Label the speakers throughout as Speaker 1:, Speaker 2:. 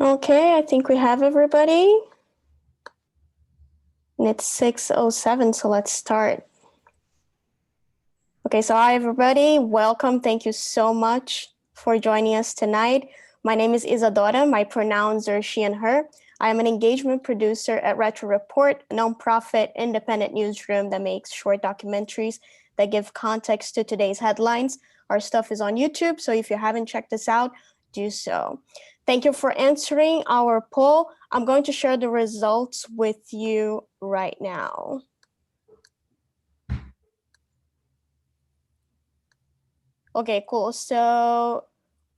Speaker 1: Okay, I think we have everybody. And it's 6:07, so let's start. Okay, so hi everybody, welcome. Thank you so much for joining us tonight. My name is Isadora, my pronouns are she and her. I am an engagement producer at Retro Report, a nonprofit independent newsroom that makes short documentaries that give context to today's headlines. Our stuff is on YouTube, so if you haven't checked this out, do so. Thank you for answering our poll. I'm going to share the results with you right now. Okay, cool. So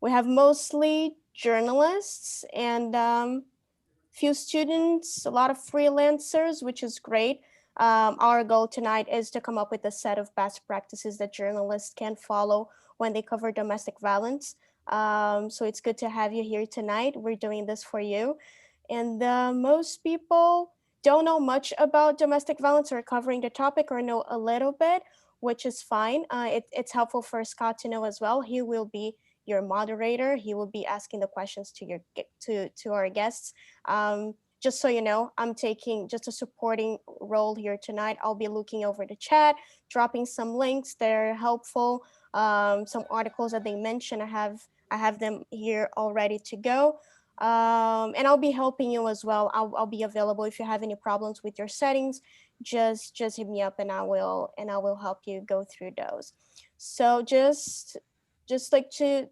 Speaker 1: we have mostly journalists and few students, a lot of freelancers, which is great. Our goal tonight is to come up with a set of best practices that journalists can follow when they cover domestic violence. So it's good to have you here tonight. We're doing this for you. And most people don't know much about domestic violence or covering the topic or know a little bit, which is fine. It's helpful for Scott to know as well. He will be your moderator. He will be asking the questions to our guests. Just so you know, I'm taking just a supporting role here tonight. I'll be looking over the chat, dropping some links that are helpful, some articles that they mentioned. I have them here all ready to go. And I'll be helping you as well. I'll be available if you have any problems with your settings. Just hit me up and I will help you go through those. So just like to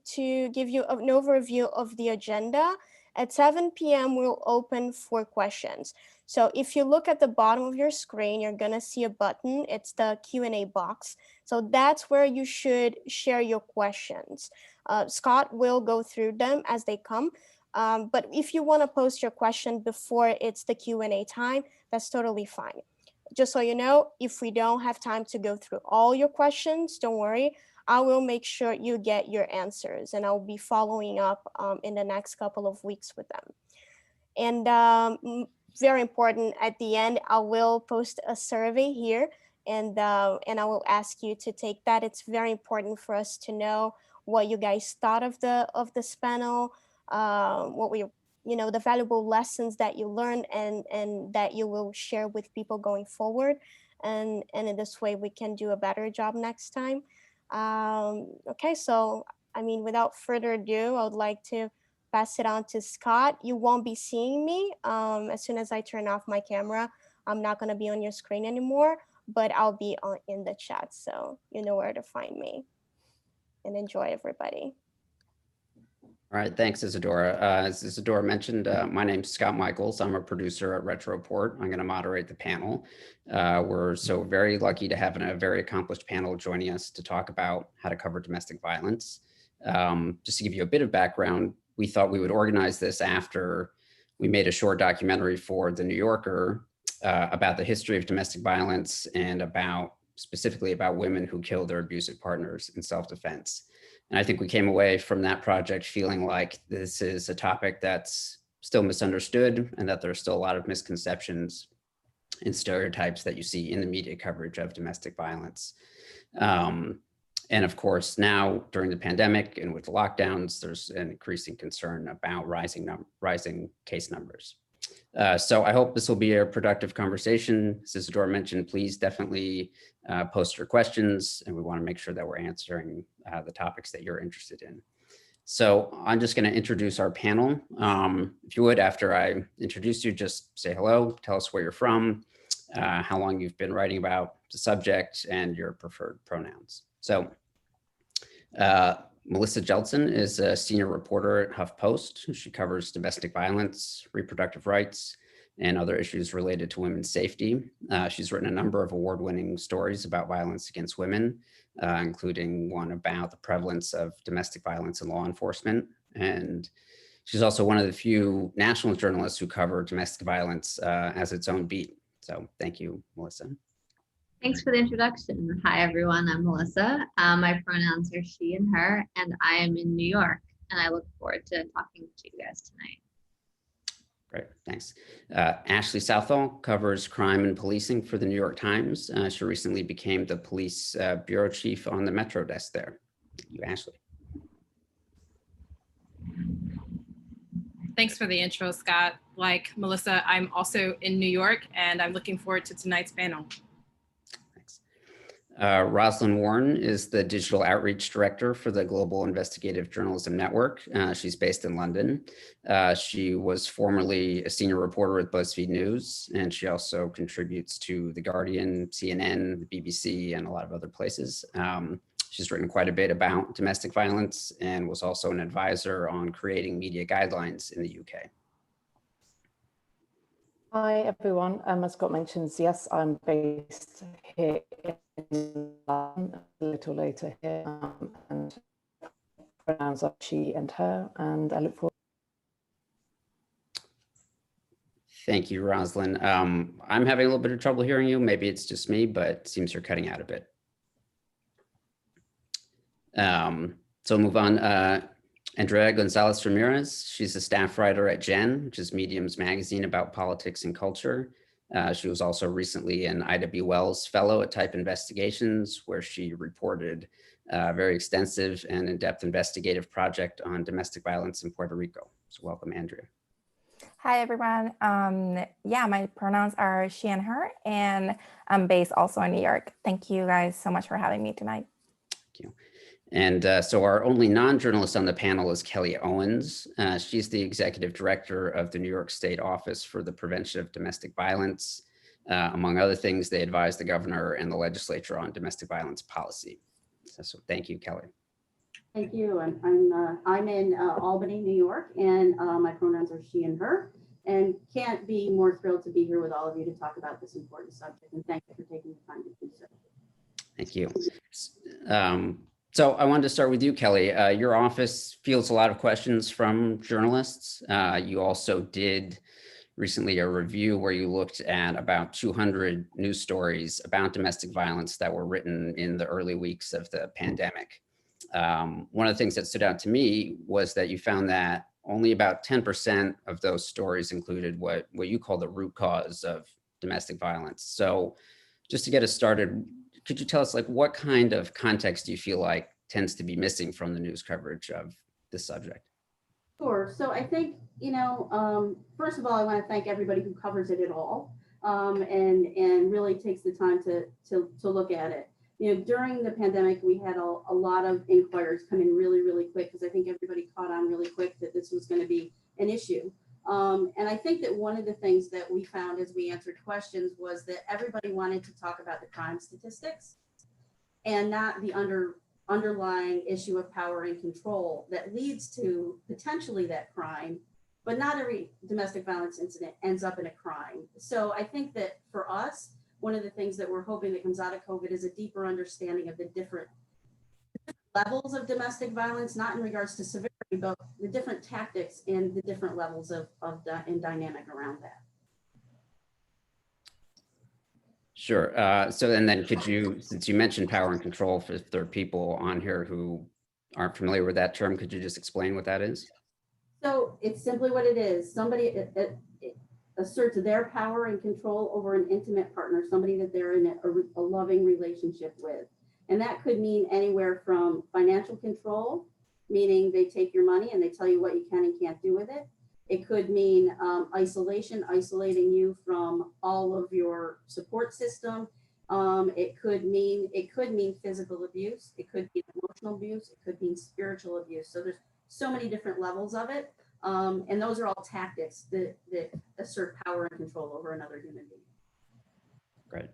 Speaker 1: give you an overview of the agenda. At 7 p.m. we'll open for questions. So if you look at the bottom of your screen, you're gonna see a button. It's the Q&A box. So that's where you should share your questions. Scott will go through them as they come. But if you want to post your question before it's the Q&A time, that's totally fine. Just so you know, if we don't have time to go through all your questions, don't worry. I will make sure you get your answers and I'll be following up in the next couple of weeks with them. And very important, at the end, I will post a survey here and I will ask you to take that. It's very important for us to know what you guys thought of this panel, the valuable lessons that you learned and that you will share with people going forward. And in this way, we can do a better job next time. Okay, so, without further ado, I would like to pass it on to Scott. You won't be seeing me. As soon as I turn off my camera, I'm not gonna be on your screen anymore, but I'll be in the chat, so you know where to find me. And enjoy, everybody.
Speaker 2: All right, thanks, Isadora. As Isadora mentioned, my name's Scott Michels. I'm a producer at Retro Report. I'm going to moderate the panel. We're so very lucky to have a very accomplished panel joining us to talk about how to cover domestic violence. Just to give you a bit of background, we thought we would organize this after we made a short documentary for The New Yorker about the history of domestic violence and specifically about women who kill their abusive partners in self-defense. And I think we came away from that project feeling like this is a topic that's still misunderstood and that there's still a lot of misconceptions and stereotypes that you see in the media coverage of domestic violence. And of course, now during the pandemic and with the lockdowns, there's an increasing concern about rising case numbers. So I hope this will be a productive conversation. As Isadora mentioned, please definitely post your questions, and we want to make sure that we're answering the topics that you're interested in. So I'm just going to introduce our panel. If you would, after I introduce you, just say hello, tell us where you're from, how long you've been writing about the subject, and your preferred pronouns. So Melissa Jeltsen is a senior reporter at HuffPost. She covers domestic violence, reproductive rights, and other issues related to women's safety. She's written a number of award-winning stories about violence against women, including one about the prevalence of domestic violence in law enforcement. And she's also one of the few national journalists who cover domestic violence as its own beat. So thank you, Melissa.
Speaker 3: Thanks for the introduction. Hi, everyone. I'm Melissa. My pronouns are she and her, and I am in New York, and I look forward to talking to you guys tonight.
Speaker 2: Great, thanks. Ashley Southall covers crime and policing for the New York Times. She recently became the police bureau chief on the Metro desk there. Thank you, Ashley.
Speaker 4: Thanks for the intro, Scott. Like Melissa, I'm also in New York, and I'm looking forward to tonight's panel.
Speaker 2: Thanks. Rossalyn Warren is the Digital Outreach Director for the Global Investigative Journalism Network. She's based in London. She was formerly a senior reporter with BuzzFeed News, and she also contributes to The Guardian, CNN, the BBC, and a lot of other places. She's written quite a bit about domestic violence and was also an advisor on creating media guidelines in the UK.
Speaker 5: Hi, everyone. As Scott mentions, yes, I'm based here in London, a little later here, and pronouns are she and her, and I look forward.
Speaker 2: Thank you, Rosalind. I'm having a little bit of trouble hearing you. Maybe it's just me, but it seems you're cutting out a bit. So move on. Andrea González-Ramírez, she's a staff writer at Gen, which is Medium's magazine about politics and culture. She was also recently an I.W. Wells Fellow at Type Investigations, where she reported a very extensive and in-depth investigative project on domestic violence in Puerto Rico. So welcome, Andrea.
Speaker 6: Hi, everyone. Yeah, my pronouns are she and her, and I'm based also in New York. Thank you guys so much for having me tonight.
Speaker 2: Thank you. And so our only non-journalist on the panel is Kelli Owens. She's the executive director of the New York State Office for the Prevention of Domestic Violence. Among other things, they advise the governor and the legislature on domestic violence policy. So thank you, Kelli.
Speaker 7: Thank you. I'm in Albany, New York, and my pronouns are she and her, and can't be more thrilled to be here with all of you to talk about this important subject. And thank you for taking the time to do so.
Speaker 2: Thank you. So I wanted to start with you, Kelli. Your office fields a lot of questions from journalists. You also did recently a review where you looked at about 200 news stories about domestic violence that were written in the early weeks of the pandemic. One of the things that stood out to me was that you found that only about 10% of those stories included what you call the root cause of domestic violence. So just to get us started, could you tell us, like, what kind of context do you feel like tends to be missing from the news coverage of this subject?
Speaker 7: Sure. So I think, first of all, I want to thank everybody who covers it at all, and really takes the time to look at it. During the pandemic, we had a lot of inquiries come in really, really quick, because I think everybody caught on really quick that this was going to be an issue. And I think that one of the things that we found as we answered questions was that everybody wanted to talk about the crime statistics and not the underlying issue of power and control that leads to potentially that crime, but not every domestic violence incident ends up in a crime. So I think that for us, one of the things that we're hoping that comes out of COVID is a deeper understanding of the different levels of domestic violence, not in regards to severity, but the different tactics and the different levels of and dynamic around that.
Speaker 2: Sure. So and then could you, since you mentioned power and control, for if there are people on here who aren't familiar with that term, could you just explain what that is?
Speaker 7: So it's simply what it is. Somebody asserts their power and control over an intimate partner, somebody that they're in a loving relationship with. And that could mean anywhere from financial control, meaning they take your money and they tell you what you can and can't do with it. It could mean isolation, isolating you from all of your support system. It could mean physical abuse. It could be emotional abuse. It could mean spiritual abuse. So there's so many different levels of it. And those are all tactics that assert power and control over another human being.
Speaker 2: Great.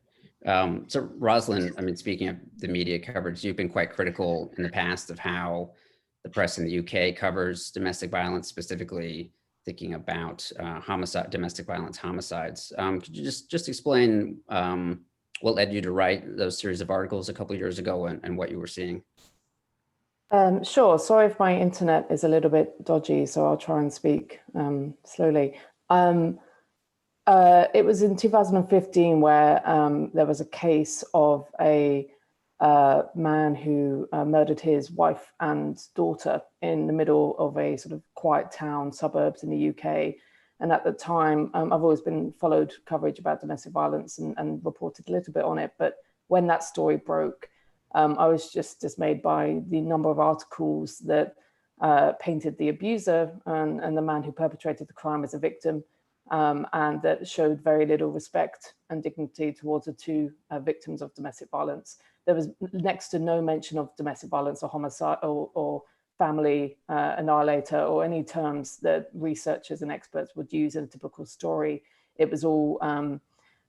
Speaker 2: So Rosalind, I mean, speaking of the media coverage, you've been quite critical in the past of how the press in the UK covers domestic violence, specifically thinking about domestic violence homicides. Could you just explain what led you to write those series of articles a couple of years ago and what you were seeing?
Speaker 5: Sure. Sorry if my internet is a little bit dodgy, so I'll try and speak slowly. It was in 2015 where there was a case of a man who murdered his wife and daughter in the middle of a sort of quiet town, suburbs in the UK. And at the time, I've always been followed coverage about domestic violence and reported a little bit on it. But when that story broke, I was just dismayed by the number of articles that painted the abuser and the man who perpetrated the crime as a victim, and that showed very little respect and dignity towards the two victims of domestic violence. There was next to no mention of domestic violence or homicide or family annihilator or any terms that researchers and experts would use in a typical story. It was all,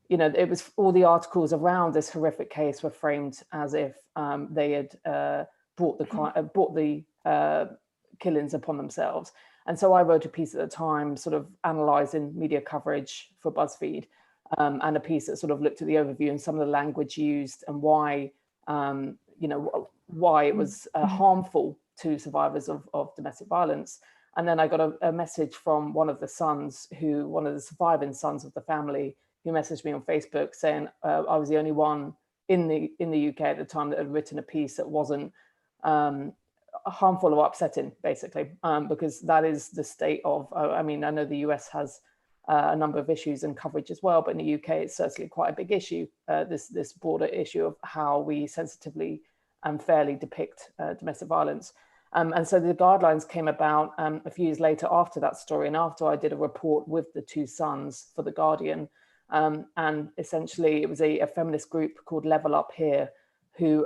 Speaker 5: it was all the articles around this horrific case were framed as if they had brought the killings upon themselves. And so I wrote a piece at the time sort of analysing media coverage for BuzzFeed, and a piece that sort of looked at the overview and some of the language used and why, why it was harmful to survivors of domestic violence. And then I got a message from one of the surviving sons of the family, who messaged me on Facebook saying I was the only one in the UK at the time that had written a piece that wasn't harmful or upsetting, basically, because that is the state of, I mean, I know the US has a number of issues and coverage as well, but in the UK, it's certainly quite a big issue, this broader issue of how we sensitively and fairly depict domestic violence. And so the guidelines came about a few years later after that story, and after I did a report with the two sons for The Guardian. And essentially it was a feminist group called Level Up Here who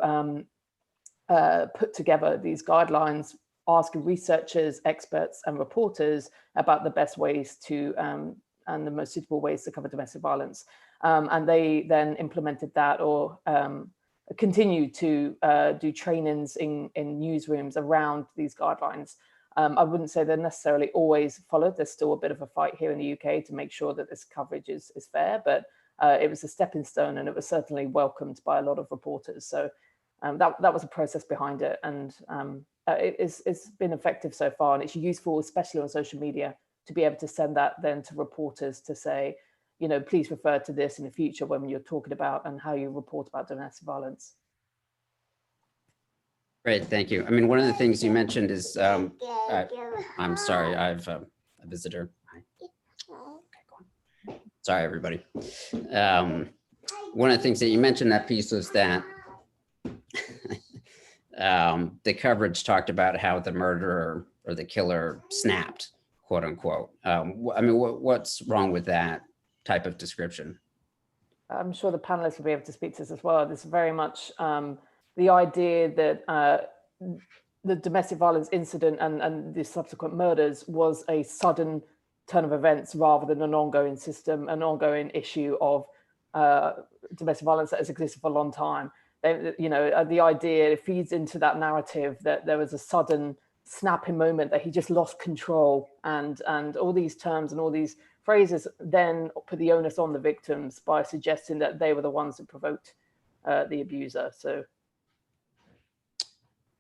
Speaker 5: put together these guidelines, asking researchers, experts and reporters about the best ways to and the most suitable ways to cover domestic violence. And they then implemented that or continued to do trainings in newsrooms around these guidelines. I wouldn't say they're necessarily always followed. There's still a bit of a fight here in the UK to make sure that this coverage is fair, but it was a stepping stone and it was certainly welcomed by a lot of reporters. So that was a process behind it, and it's been effective so far, and it's useful, especially on social media, to be able to send that then to reporters to say, please refer to this in the future when you're talking about and how you report about domestic violence.
Speaker 2: Great, thank you. I mean, one of the things you mentioned is, I'm sorry, I have a visitor. Okay, go on. Sorry, everybody. One of the things that you mentioned in that piece was that the coverage talked about how the murderer or the killer snapped, quote unquote. I mean, what's wrong with that type of description?
Speaker 5: I'm sure the panelists will be able to speak to this as well. This is very much the idea that the domestic violence incident and the subsequent murders was a sudden turn of events rather than an ongoing system, an ongoing issue of domestic violence that has existed for a long time. The idea feeds into that narrative that there was a sudden snapping moment, that he just lost control, and all these terms and all these phrases then put the onus on the victims by suggesting that they were the ones that provoked the abuser. So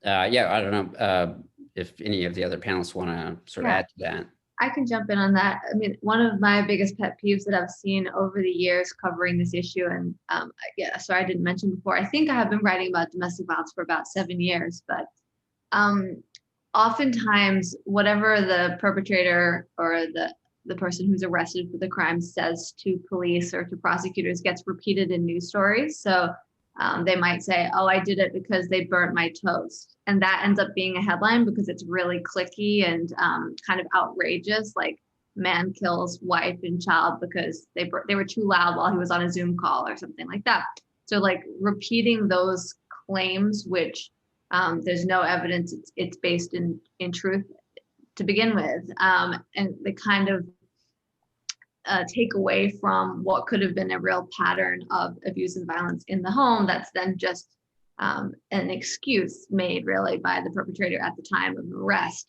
Speaker 2: yeah, I don't know if any of the other panelists want to sort of add to that.
Speaker 3: I can jump in on that. I mean, one of my biggest pet peeves that I've seen over the years covering this issue, and yeah, so I didn't mention before, I think I have been writing about domestic violence for about 7 years, but oftentimes whatever the perpetrator or the person who's arrested for the crime says to police or to prosecutors gets repeated in news stories. So they might say, oh, I did it because they burnt my toast. And that ends up being a headline because it's really clicky and kind of outrageous, like man kills wife and child because they were too loud while he was on a Zoom call or something like that. So like repeating those claims, which there's no evidence it's based in truth to begin with, and they kind of take away from what could have been a real pattern of abuse and violence in the home. That's then just an excuse made really by the perpetrator at the time of arrest.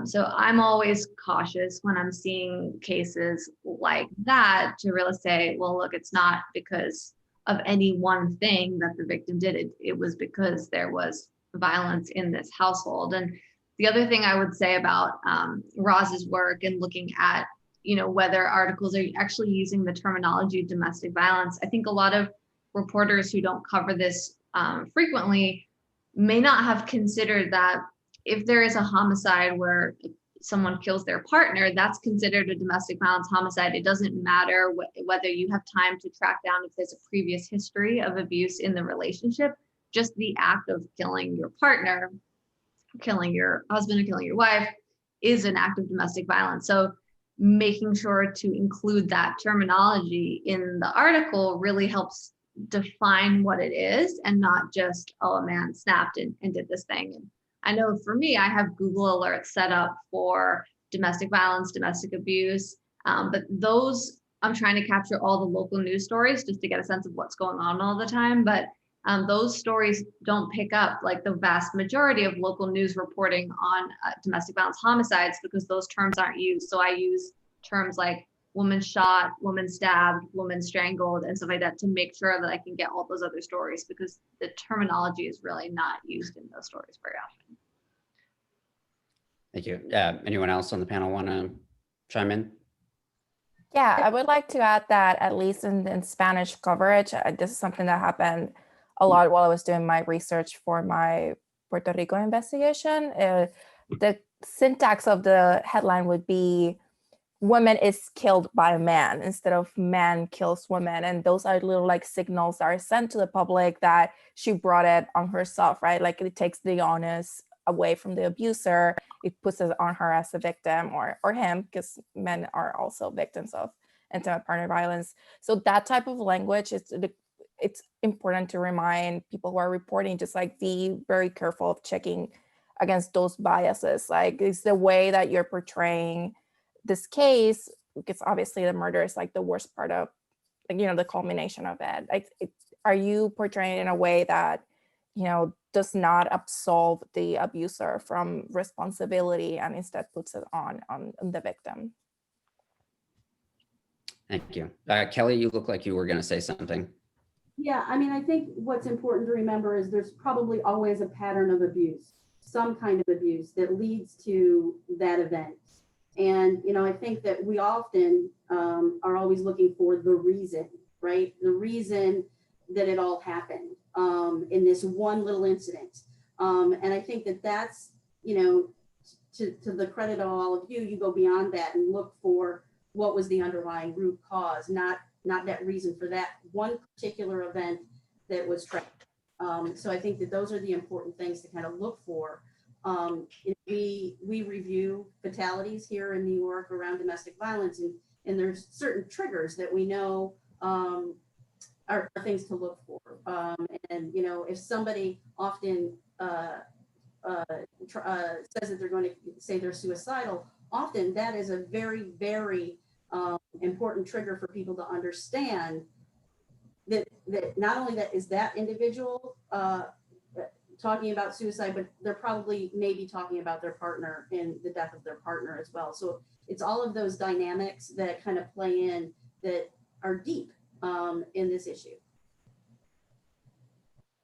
Speaker 3: So I'm always cautious when I'm seeing cases like that to really say, well, look, it's not because of any one thing that the victim did. It was because there was violence in this household. And the other thing I would say about Roz's work and looking at, whether articles are actually using the terminology of domestic violence, I think a lot of reporters who don't cover this frequently may not have considered that if there is a homicide where someone kills their partner, that's considered a domestic violence homicide. It doesn't matter whether you have time to track down if there's a previous history of abuse in the relationship. Just the act of killing your partner killing your husband or killing your wife is an act of domestic violence. So making sure to include that terminology in the article really helps define what it is, and not just, oh, a man snapped and did this thing. And I know for me, I have Google alerts set up for domestic violence, domestic abuse, but those, I'm trying to capture all the local news stories just to get a sense of what's going on all the time. But those stories don't pick up like the vast majority of local news reporting on domestic violence homicides, because those terms aren't used. So I use terms like woman shot, woman stabbed, woman strangled, and stuff like that to make sure that I can get all those other stories, because the terminology is really not used in those stories very often.
Speaker 2: Thank you. Anyone else on the panel want to chime in?
Speaker 6: Yeah, I would like to add that at least in Spanish coverage, this is something that happened a lot while I was doing my research for my Puerto Rico investigation. The syntax of the headline would be woman is killed by a man instead of man kills woman. And those are little like signals that are sent to the public that she brought it on herself, right? Like it takes the onus away from the abuser. It puts it on her as a victim, or him, because men are also victims of intimate partner violence. So that type of language, it's important to remind people who are reporting, just like be very careful of checking against those biases. Like, it's the way that you're portraying this case, because obviously the murder is like the worst part of, like, you know, the culmination of it. Like, are you portraying it in a way that, you know, does not absolve the abuser from responsibility and instead puts it on the victim?
Speaker 2: Thank you. Kelly, you look like you were going to say something.
Speaker 7: Yeah, I mean, I think what's important to remember is there's probably always a pattern of abuse, some kind of abuse that leads to that event. And, you know, I think that we often are always looking for the reason, right? The reason that it all happened in this one little incident. And I think that that's, you know, to the credit of all of you, you go beyond that and look for what was the underlying root cause, not that reason for that one particular event that was tragic. So I think that those are the important things to kind of look for. We review fatalities here in New York around domestic violence, and there's certain triggers that we know are things to look for. And, you know, if somebody often says that they're going to say they're suicidal, often that is a very, very important trigger for people to understand that not only that is that individual talking about suicide, but they're probably maybe talking about their partner and the death of their partner as well. So it's all of those dynamics that kind of play in that are deep in this issue.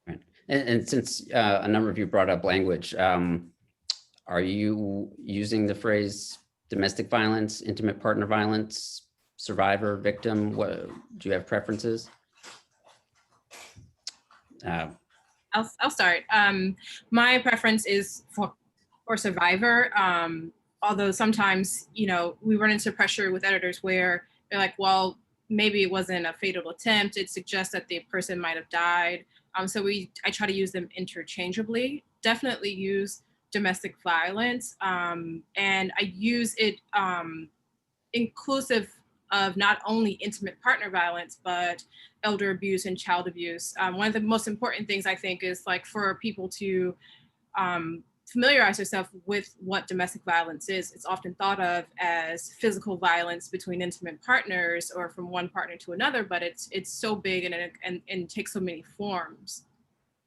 Speaker 2: Right. And since a number of you brought up language, are you using the phrase domestic violence, intimate partner violence, survivor, victim? What, do you have preferences?
Speaker 4: I'll start. My preference is for survivor. Although sometimes, you know, we run into pressure with editors where they're like, well, maybe it wasn't a fatal attempt. It suggests that the person might have died. So I try to use them interchangeably. Definitely use domestic violence, and I use it inclusive of not only intimate partner violence, but elder abuse and child abuse. One of the most important things I think is like for people to familiarize yourself with what domestic violence is. It's often thought of as physical violence between intimate partners or from one partner to another, but it's so big and takes so many forms.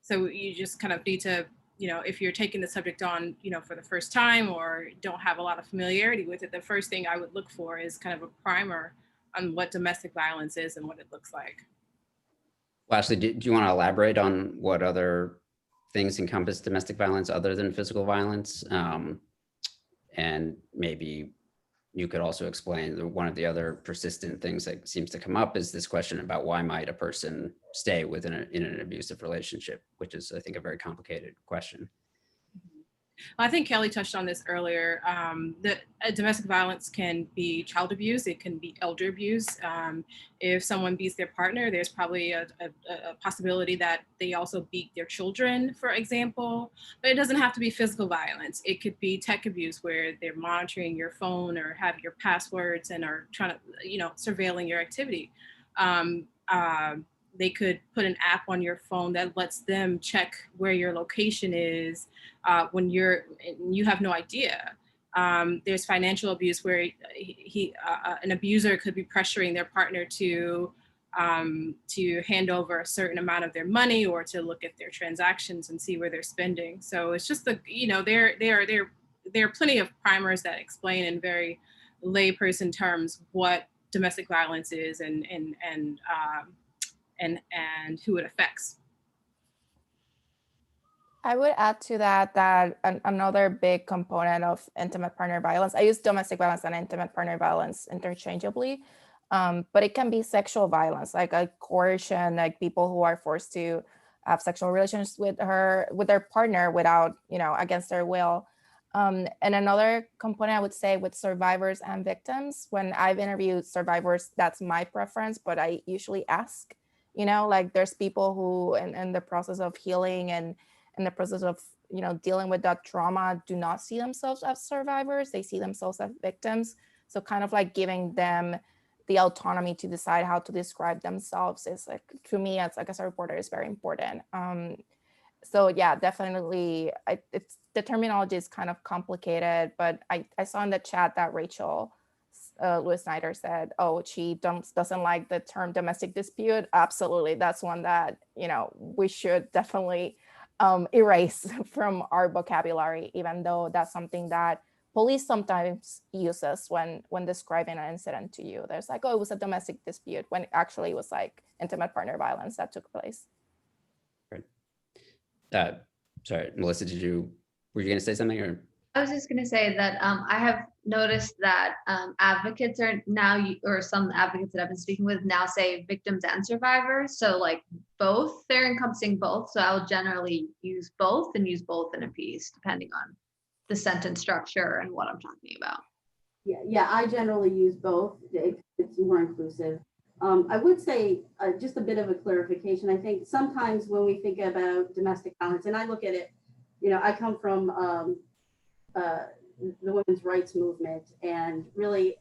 Speaker 4: So you just kind of need to, you know, if you're taking the subject on, you know, for the first time or don't have a lot of familiarity with it, the first thing I would look for is kind of a primer on what domestic violence is and what it looks like.
Speaker 2: Well, Ashley, do you want to elaborate on what other things encompass domestic violence other than physical violence? And maybe you could also explain one of the other persistent things that seems to come up is this question about why might a person stay in an abusive relationship, which is, I think, a very complicated question.
Speaker 4: I think Kelly touched on this earlier, that domestic violence can be child abuse, it can be elder abuse. If someone beats their partner, there's probably a possibility that they also beat their children, for example. But it doesn't have to be physical violence. It could be tech abuse, where they're monitoring your phone or have your passwords and are trying to, surveilling your activity. They could put an app on your phone that lets them check where your location is when you have no idea. There's financial abuse, where an abuser could be pressuring their partner to hand over a certain amount of their money, or to look at their transactions and see where they're spending. So it's just there are plenty of primers that explain in very layperson terms what domestic violence is and who it affects.
Speaker 6: I would add to that another big component of intimate partner violence, I use domestic violence and intimate partner violence interchangeably, but it can be sexual violence, like a coercion, like people who are forced to have sexual relations with their partner without, against their will. And another component I would say with survivors and victims, when I've interviewed survivors, that's my preference, but I usually ask, like there's people who in the process of healing and in the process of dealing with that trauma do not see themselves as survivors, they see themselves as victims. So kind of like giving them the autonomy to decide how to describe themselves is, like, to me as a reporter, is very important. So yeah, definitely the terminology is kind of complicated, but I saw in the chat that Rachel Lewis Snyder said, oh, she doesn't like the term domestic dispute. Absolutely, that's one that we should definitely erase from our vocabulary, even though that's something that police sometimes uses when describing an incident to you. There's like, oh, it was a domestic dispute, when actually it was like intimate partner violence that took place.
Speaker 2: Right. Sorry, Melissa, were you going to say something? Or
Speaker 3: I was just going to say that I have noticed that advocates are now, or some advocates that I've been speaking with now, say victims and survivors. So like both, they're encompassing both. So I'll generally use both and use both in a piece, depending on the sentence structure and what I'm talking about.
Speaker 7: Yeah, I generally use both. It's more inclusive. I would say just a bit of a clarification. I think sometimes when we think about domestic violence, and I look at it, I come from the women's rights movement, and really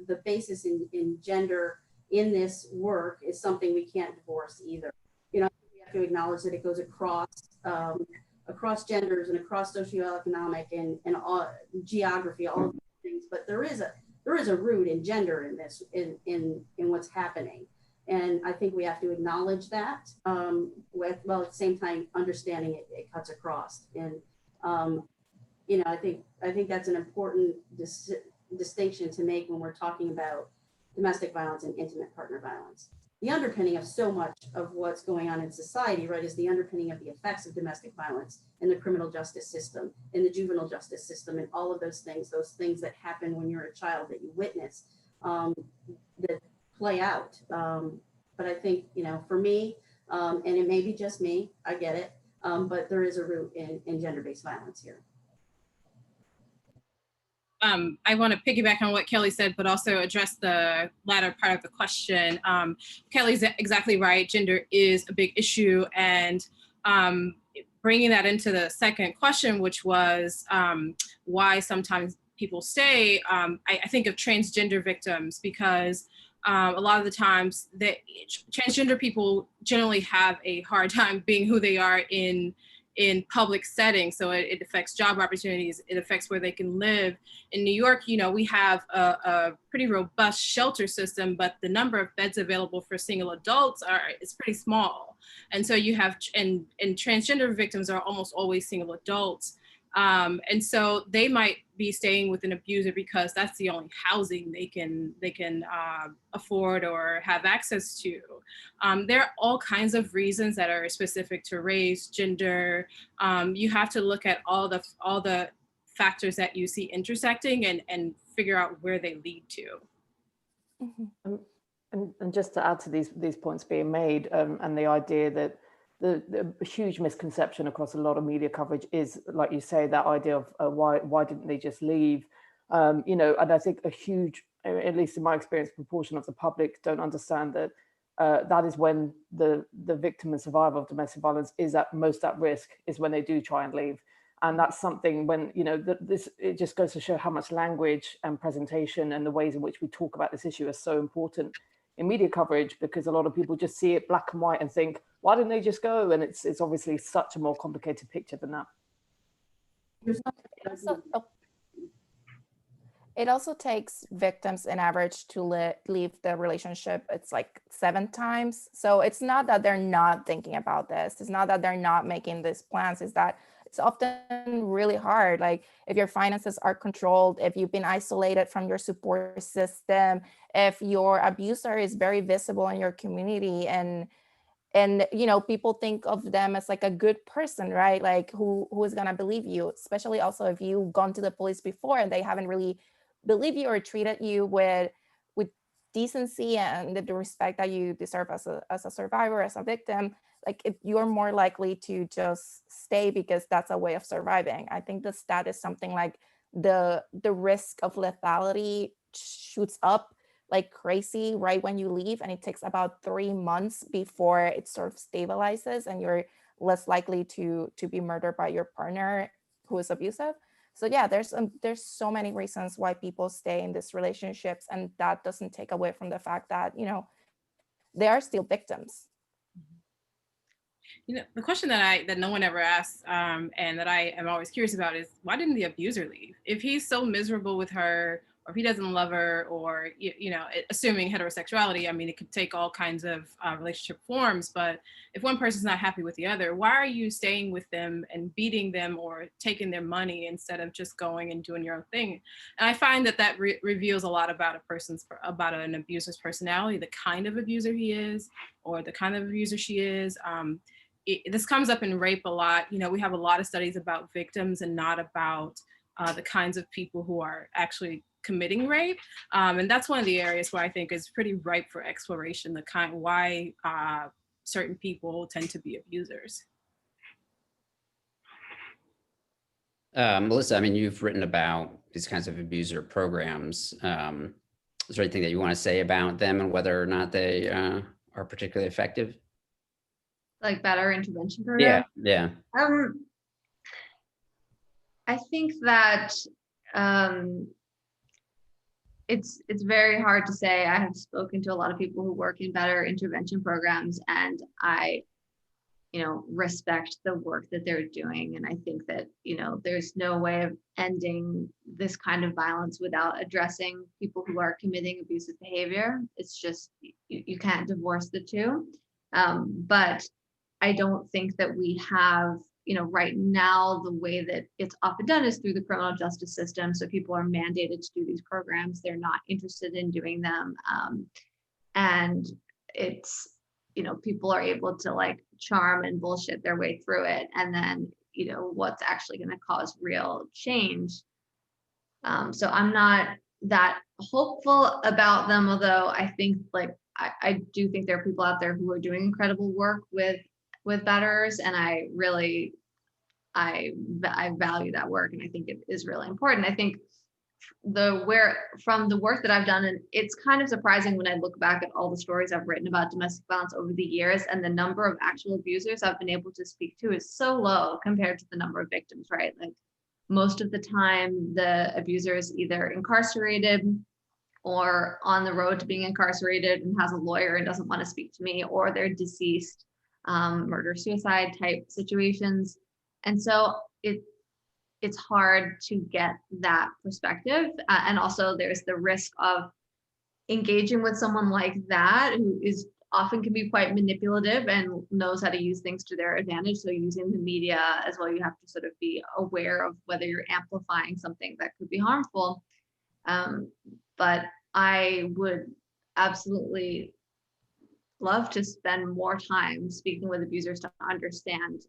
Speaker 7: the basis in gender in this work is something we can't divorce either. We have to acknowledge that it goes across genders and across socioeconomic and all, geography, all of these things. But there is a root in gender in this, in what's happening. And I think we have to acknowledge that, at the same time understanding it cuts across. And I think that's an important distinction to make when we're talking about domestic violence and intimate partner violence. The underpinning of so much of what's going on in society, right, is the underpinning of the effects of domestic violence in the criminal justice system, in the juvenile justice system, and all of those things that happen when you're a child that you witness, that play out. But I think, for me, and it may be just me, I get it, but there is a root in gender-based violence here.
Speaker 4: I want to piggyback on what Kelly said, but also address the latter part of the question. Kelly's exactly right. Gender is a big issue, and bringing that into the second question, which was why sometimes people stay, I think of transgender victims, because a lot of the times transgender people generally have a hard time being who they are in public settings. So it affects job opportunities, it affects where they can live. In New York, we have a pretty robust shelter system, but the number of beds available for single adults is pretty small. And so you have, and transgender victims are almost always single adults. And so they might be staying with an abuser because that's the only housing they can afford or have access to. There are all kinds of reasons that are specific to race, gender. You have to look at all the factors that you see intersecting and figure out where they lead to.
Speaker 5: Mm-hmm. And just to add to these points being made, and the idea that the huge misconception across a lot of media coverage is, like you say, that idea of why didn't they just leave? You know, and I think a huge, at least in my experience, proportion of the public don't understand that that is when the victim and survivor of domestic violence is at most at risk, is when they do try and leave. And that's something when, you know, it just goes to show how much language and presentation and the ways in which we talk about this issue are so important in media coverage, because a lot of people just see it black and white and think, why didn't they just go? And it's obviously such a more complicated picture than that.
Speaker 6: It also takes victims in average to leave the relationship. It's like 7 times. So it's not that they're not thinking about this. It's not that they're not making these plans. It's that it's often really hard. Like if your finances are controlled, if you've been isolated from your support system, if your abuser is very visible in your community, and you know, people think of them as like a good person, right? Like who is gonna believe you, especially also if you've gone to the police before and they haven't really believed you or treated you with decency and the respect that you deserve as a survivor, as a victim. Like you're more likely to just stay because that's a way of surviving. I think the stat is something like the risk of lethality shoots up like crazy right when you leave, and it takes about 3 months before it sort of stabilizes and you're less likely to be murdered by your partner who is abusive. So yeah, there's so many reasons why people stay in these relationships, and that doesn't take away from the fact that, you know, they are still victims.
Speaker 4: You know, the question that no one ever asks, and that I am always curious about is, why didn't the abuser leave? If he's so miserable with her, or if he doesn't love her, or, you know, assuming heterosexuality, I mean, it could take all kinds of relationship forms, but if one person's not happy with the other, why are you staying with them and beating them or taking their money instead of just going and doing your own thing? And I find that reveals a lot about about an abuser's personality, the kind of abuser he is, or the kind of abuser she is. This comes up in rape a lot. You know, we have a lot of studies about victims and not about the kinds of people who are actually committing rape. And that's one of the areas where I think is pretty ripe for exploration, the kind why certain people tend to be abusers.
Speaker 2: Melissa, I mean, you've written about these kinds of abuser programs. Is there anything that you want to say about them and whether or not they are particularly effective?
Speaker 3: Like better intervention program?
Speaker 2: Yeah.
Speaker 3: I think that it's very hard to say. I have spoken to a lot of people who work in better intervention programs, and I, you know, respect the work that they're doing. And I think that, you know, there's no way of ending this kind of violence without addressing people who are committing abusive behavior. It's just, you can't divorce the two. But I don't think that we have, you know, right now, the way that it's often done is through the criminal justice system. So people are mandated to do these programs. They're not interested in doing them. And it's, you know, people are able to like charm and bullshit their way through it. And then, you know, what's actually going to cause real change. So I'm not that hopeful about them, although I think like, I do think there are people out there who are doing incredible work with betters, and I value that work, and I think it is really important. I think from the work that I've done, and it's kind of surprising when I look back at all the stories I've written about domestic violence over the years, and the number of actual abusers I've been able to speak to is so low compared to the number of victims, right? Like most of the time, the abuser is either incarcerated or on the road to being incarcerated and has a lawyer and doesn't want to speak to me, or they're deceased, murder, suicide type situations. And so it's hard to get that perspective. And also there's the risk of engaging with someone like that, who is often can be quite manipulative and knows how to use things to their advantage. So using the media as well, you have to sort of be aware of whether you're amplifying something that could be harmful. But I would absolutely love to spend more time speaking with abusers to understand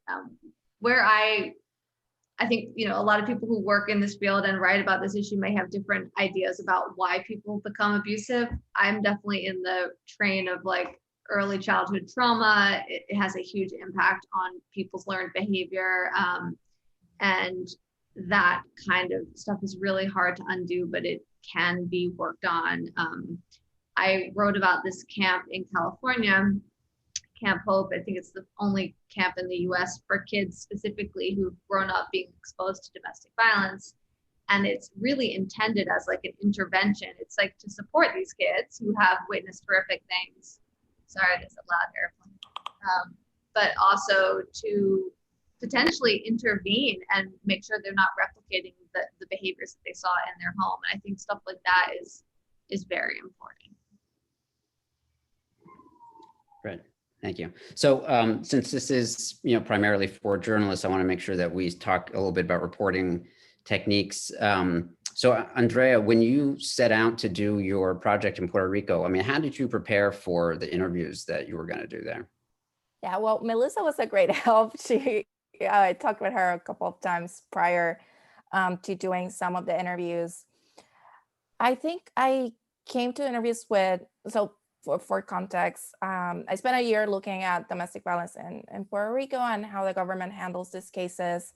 Speaker 3: where I think, you know, a lot of people who work in this field and write about this issue may have different ideas about why people become abusive. I'm definitely in the train of like, early childhood trauma. It has a huge impact on people's learned behavior. And that kind of stuff is really hard to undo, but it can be worked on. I wrote about this camp in California, Camp Hope. I think it's the only camp in the US for kids specifically who've grown up being exposed to domestic violence. And it's really intended as like an intervention. It's like to support these kids who have witnessed horrific things. Sorry, there's a loud airplane. But also to potentially intervene and make sure they're not replicating the behaviors that they saw in their home. And I think stuff like that is very important.
Speaker 2: Great, thank you. So since this is primarily for journalists, I want to make sure that we talk a little bit about reporting techniques. So Andrea, when you set out to do your project in Puerto Rico, I mean, how did you prepare for the interviews that you were going to do there?
Speaker 6: Yeah, well, Melissa was a great help. I talked with her a couple of times prior to doing some of the interviews. I think I came to interviews for context, I spent a year looking at domestic violence in Puerto Rico and how the government handles these cases.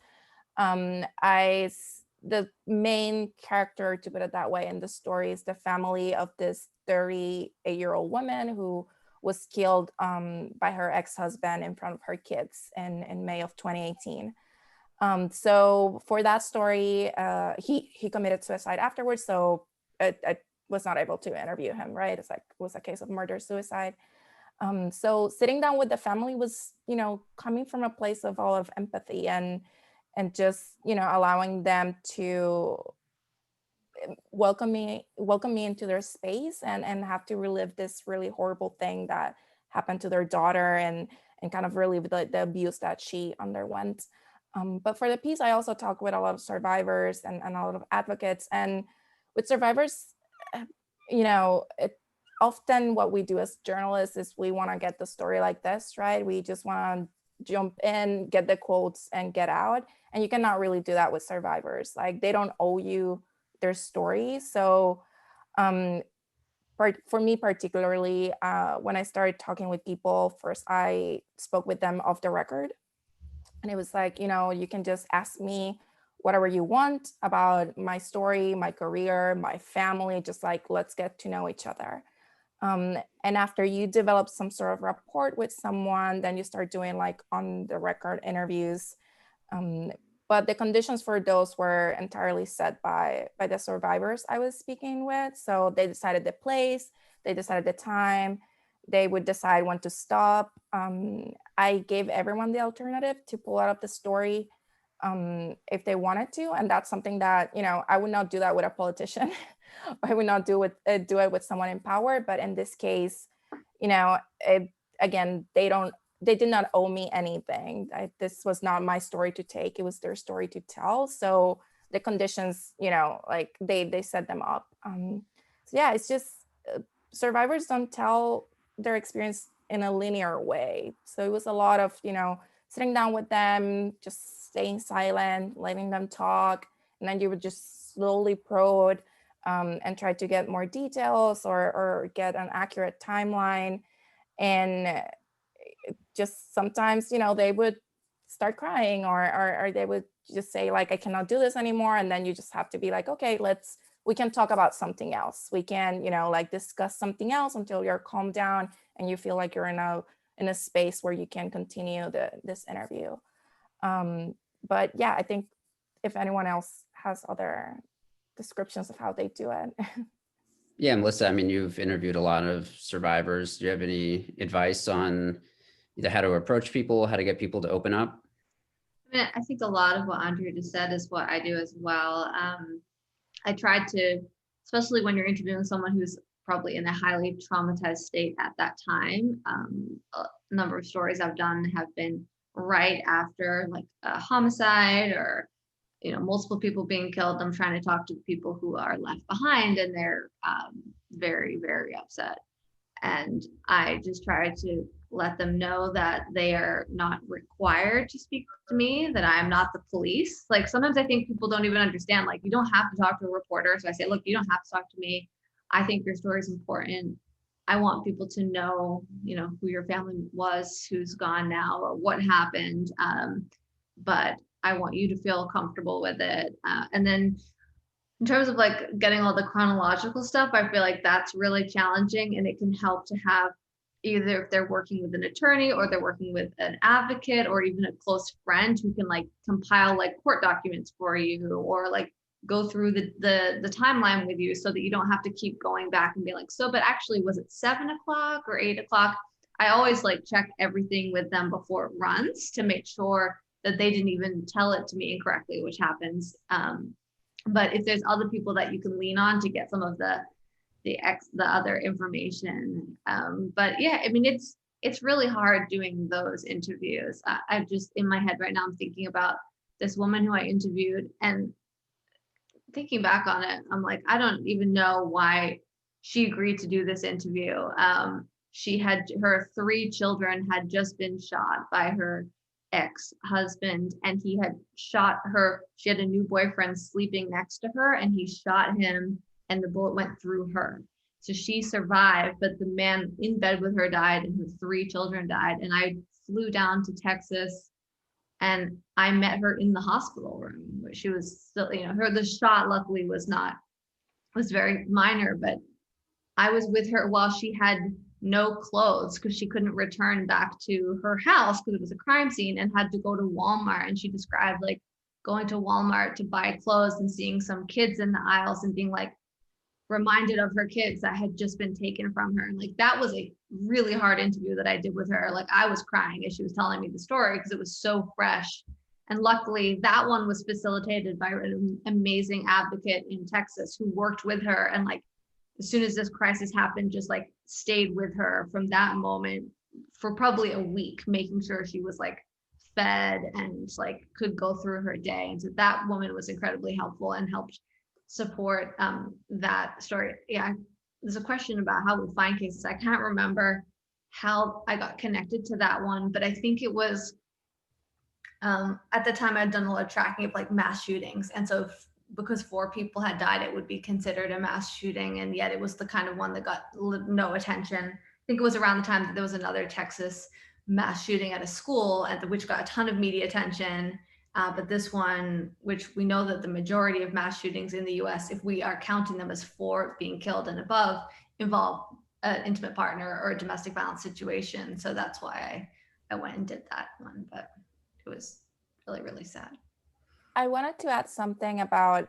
Speaker 6: The main character, to put it that way, in the story is the family of this 38-year-old woman who was killed by her ex-husband in front of her kids in May of 2018. So for that story, he committed suicide afterwards. So I was not able to interview him, right? It was a case of murder-suicide. So sitting down with the family was, coming from a place of all of empathy and just, allowing them to welcome me into their space and have to relive this really horrible thing that happened to their daughter and kind of relive the abuse that she underwent. But for the piece, I also talked with a lot of survivors and a lot of advocates. And with survivors, often what we do as journalists is we want to get the story like this, right? We just want to jump in, get the quotes and get out. And you cannot really do that with survivors. Like, they don't owe you their story. So for me particularly, when I started talking with people, first I spoke with them off the record. And it was like, you can just ask me whatever you want about my story, my career, my family, just like, let's get to know each other. And after you develop some sort of rapport with someone, then you start doing like on the record interviews. But the conditions for those were entirely set by the survivors I was speaking with. So they decided the place, they decided the time, they would decide when to stop. I gave everyone the alternative to pull out of the story if they wanted to. And that's something that, I would not do that with a politician. I would not do it with someone in power. But in this case, again, they did not owe me anything. This was not my story to take. It was their story to tell. So the conditions, like they set them up. So yeah, it's just survivors don't tell their experience in a linear way. So it was a lot of, sitting down with them, just staying silent, letting them talk. And then you would just slowly probe and try to get more details or get an accurate timeline. And just sometimes, they would start crying or they would just say like, I cannot do this anymore. And then you just have to be like, okay, we can talk about something else. We can, discuss something else until you're calmed down and you feel like you're in a space where you can continue this interview. But yeah, I think if anyone else has other descriptions of how they do it.
Speaker 2: Yeah, Melissa, I mean, you've interviewed a lot of survivors. Do you have any advice on either how to approach people, how to get people to open up?
Speaker 3: I mean, I think a lot of what Andrea just said is what I do as well. I tried to, especially when you're interviewing someone who's probably in a highly traumatized state at that time. A number of stories I've done have been right after like a homicide or, multiple people being killed. I'm trying to talk to the people who are left behind and they're very, very upset. And I just try to let them know that they are not required to speak to me, that I'm not the police. Like sometimes I think people don't even understand, like you don't have to talk to a reporter. So I say, look, you don't have to talk to me. I think your story is important. I want people to know, who your family was, who's gone now, or what happened. But I want you to feel comfortable with it. And then in terms of like getting all the chronological stuff, I feel like that's really challenging, and it can help to have either if they're working with an attorney or they're working with an advocate or even a close friend who can like compile like court documents for you or like go through the timeline with you so that you don't have to keep going back and be like, so, but actually, was it 7 o'clock or 8 o'clock? I always like check everything with them before it runs to make sure that they didn't even tell it to me incorrectly, which happens. But if there's other people that you can lean on to get some of the other information. But yeah, I mean, it's really hard doing those interviews. I just, in my head right now, I'm thinking about this woman who I interviewed, and thinking back on it, I'm like, I don't even know why she agreed to do this interview. She had, her 3 children had just been shot by her ex-husband, and he had shot her. She had a new boyfriend sleeping next to her, and he shot him, and the bullet went through her. So she survived, but the man in bed with her died, and her 3 children died. And I flew down to Texas, and I met her in the hospital room where she was still, the shot luckily was very minor, but I was with her while she had no clothes because she couldn't return back to her house because it was a crime scene, and had to go to Walmart. And she described like going to Walmart to buy clothes and seeing some kids in the aisles and being like reminded of her kids that had just been taken from her. And like, that was a really hard interview that I did with her. Like, I was crying as she was telling me the story because it was so fresh. And luckily that one was facilitated by an amazing advocate in Texas who worked with her. And like, as soon as this crisis happened, just like stayed with her from that moment for probably a week, making sure she was like fed and like could go through her day. And so that woman was incredibly helpful and helped support that story. Yeah, there's a question about how we find cases. I can't remember how I got connected to that one, but I think it was at the time I'd done a lot of tracking of like mass shootings. And so because 4 people had died, it would be considered a mass shooting. And yet it was the kind of one that got no attention. I think it was around the time that there was another Texas mass shooting at a school, which got a ton of media attention. But this one, which we know that the majority of mass shootings in the US, if we are counting them as 4 being killed and above, involve an intimate partner or a domestic violence situation. So that's why I went and did that one, but it was really, really sad.
Speaker 6: I wanted to add something about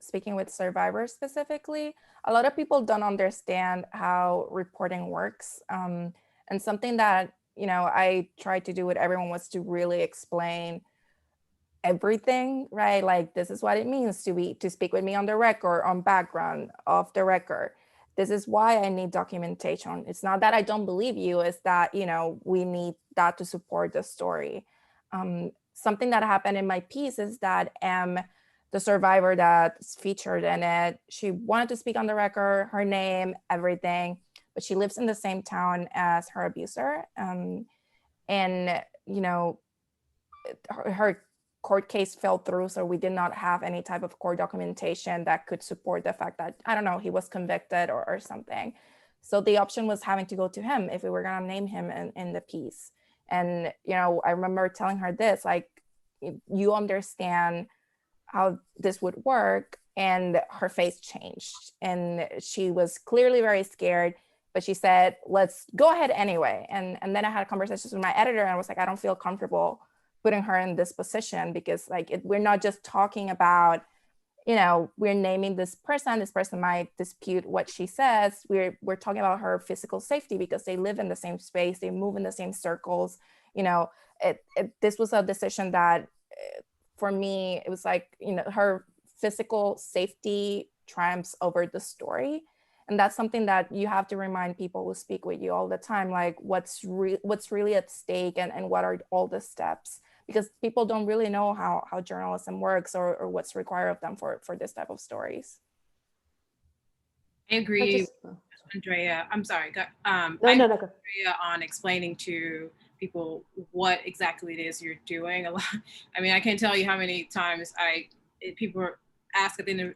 Speaker 6: speaking with survivors specifically. A lot of people don't understand how reporting works. And something that, I tried to do with everyone was to really explain everything, right? Like, this is what it means to speak with me on the record, on background, off the record. This is why I need documentation. It's not that I don't believe you, it's that, we need that to support the story. Something that happened in my piece is that the survivor that's featured in it, she wanted to speak on the record, her name, everything, but she lives in the same town as her abuser. Her court case fell through, so we did not have any type of court documentation that could support the fact that, I don't know, he was convicted or something. So the option was having to go to him if we were gonna name him in the piece. And, I remember telling her this, like, you understand how this would work. And her face changed. And she was clearly very scared, but she said, let's go ahead anyway. And then I had conversations with my editor, and I was like, I don't feel comfortable putting her in this position because we're not just talking about, we're naming this person might dispute what she says. We're talking about her physical safety because they live in the same space, they move in the same circles. This was a decision that for me, it was like, her physical safety triumphs over the story. And that's something that you have to remind people who speak with you all the time, like what's really at stake and what are all the steps, because people don't really know how journalism works or what's required of them for this type of stories.
Speaker 4: I agree, Andrea. I'm sorry. Go. Andrea on explaining to people what exactly it is you're doing. I mean, I can't tell you how many times people ask at the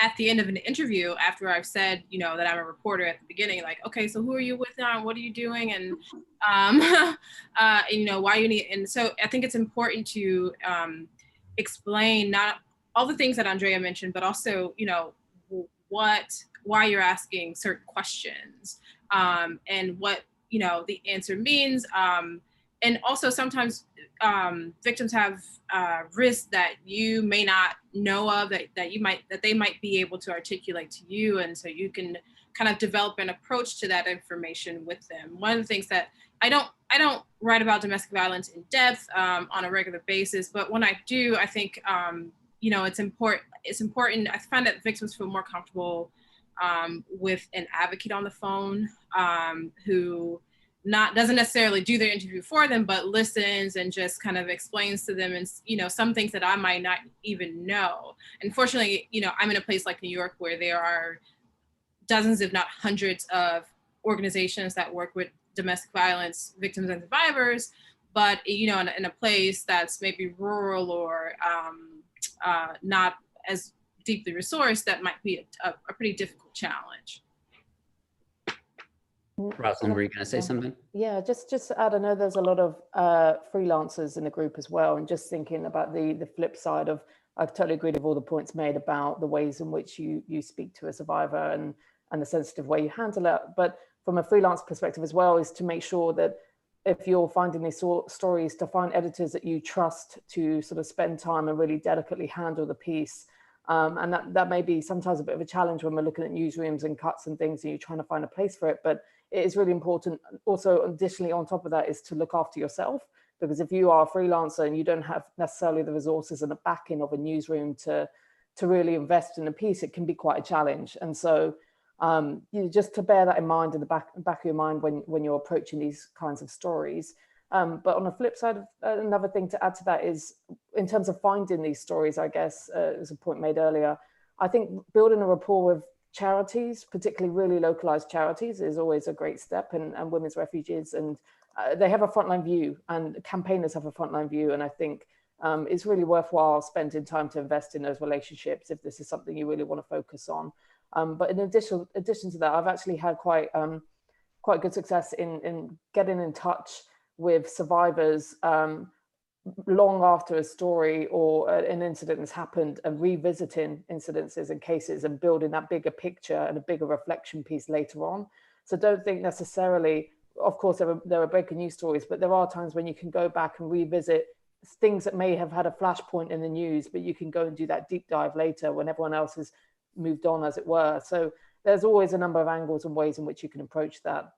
Speaker 4: at the end of an interview, after I've said, you know, that I'm a reporter at the beginning, like, okay, so who are you with now? What are you doing? And, and, you know, why you need, and so I think it's important to explain not all the things that Andrea mentioned, but also, you know, why you're asking certain questions, and what, you know, the answer means. And also sometimes victims have risks that you may not know of, that they might be able to articulate to you, and so you can kind of develop an approach to that information with them. One of the things that I don't write about domestic violence in depth on a regular basis, but when I do, I think you know, it's important. I find that victims feel more comfortable with an advocate on the phone who doesn't necessarily do their interview for them, but listens and just kind of explains to them, and, you know, some things that I might not even know. Unfortunately, you know, I'm in a place like New York where there are dozens, if not hundreds, of organizations that work with domestic violence victims and survivors, but, you know, in a place that's maybe rural or not as deeply resourced, that might be a pretty difficult challenge.
Speaker 2: Rosalind, were you going to say something?
Speaker 5: Yeah, just to add, I know there's a lot of freelancers in the group as well, and just thinking about the flip side of, I totally agree with all the points made about the ways in which you speak to a survivor and the sensitive way you handle it. But from a freelance perspective as well, is to make sure that if you're finding these stories, to find editors that you trust to sort of spend time and really delicately handle the piece. And that may be sometimes a bit of a challenge when we're looking at newsrooms and cuts and things, and you're trying to find a place for it. But it is really important. Also, additionally, on top of that, is to look after yourself, because if you are a freelancer and you don't have necessarily the resources and the backing of a newsroom to really invest in a piece, it can be quite a challenge. And so you know, just to bear that in mind, in the back of your mind when you're approaching these kinds of stories. But on the flip side, another thing to add to that is, in terms of finding these stories, I guess, as a point made earlier, I think building a rapport with charities, particularly really localized charities, is always a great step, and women's refuges, and they have a frontline view, and campaigners have a frontline view, and I think it's really worthwhile spending time to invest in those relationships if this is something you really want to focus on. But in addition to that, I've actually had quite good success in getting in touch with survivors long after a story or an incident has happened, and revisiting incidences and cases and building that bigger picture and a bigger reflection piece later on. So don't think necessarily, of course, there are breaking news stories, but there are times when you can go back and revisit things that may have had a flashpoint in the news, but you can go and do that deep dive later when everyone else has moved on, as it were. So there's always a number of angles and ways in which you can approach that.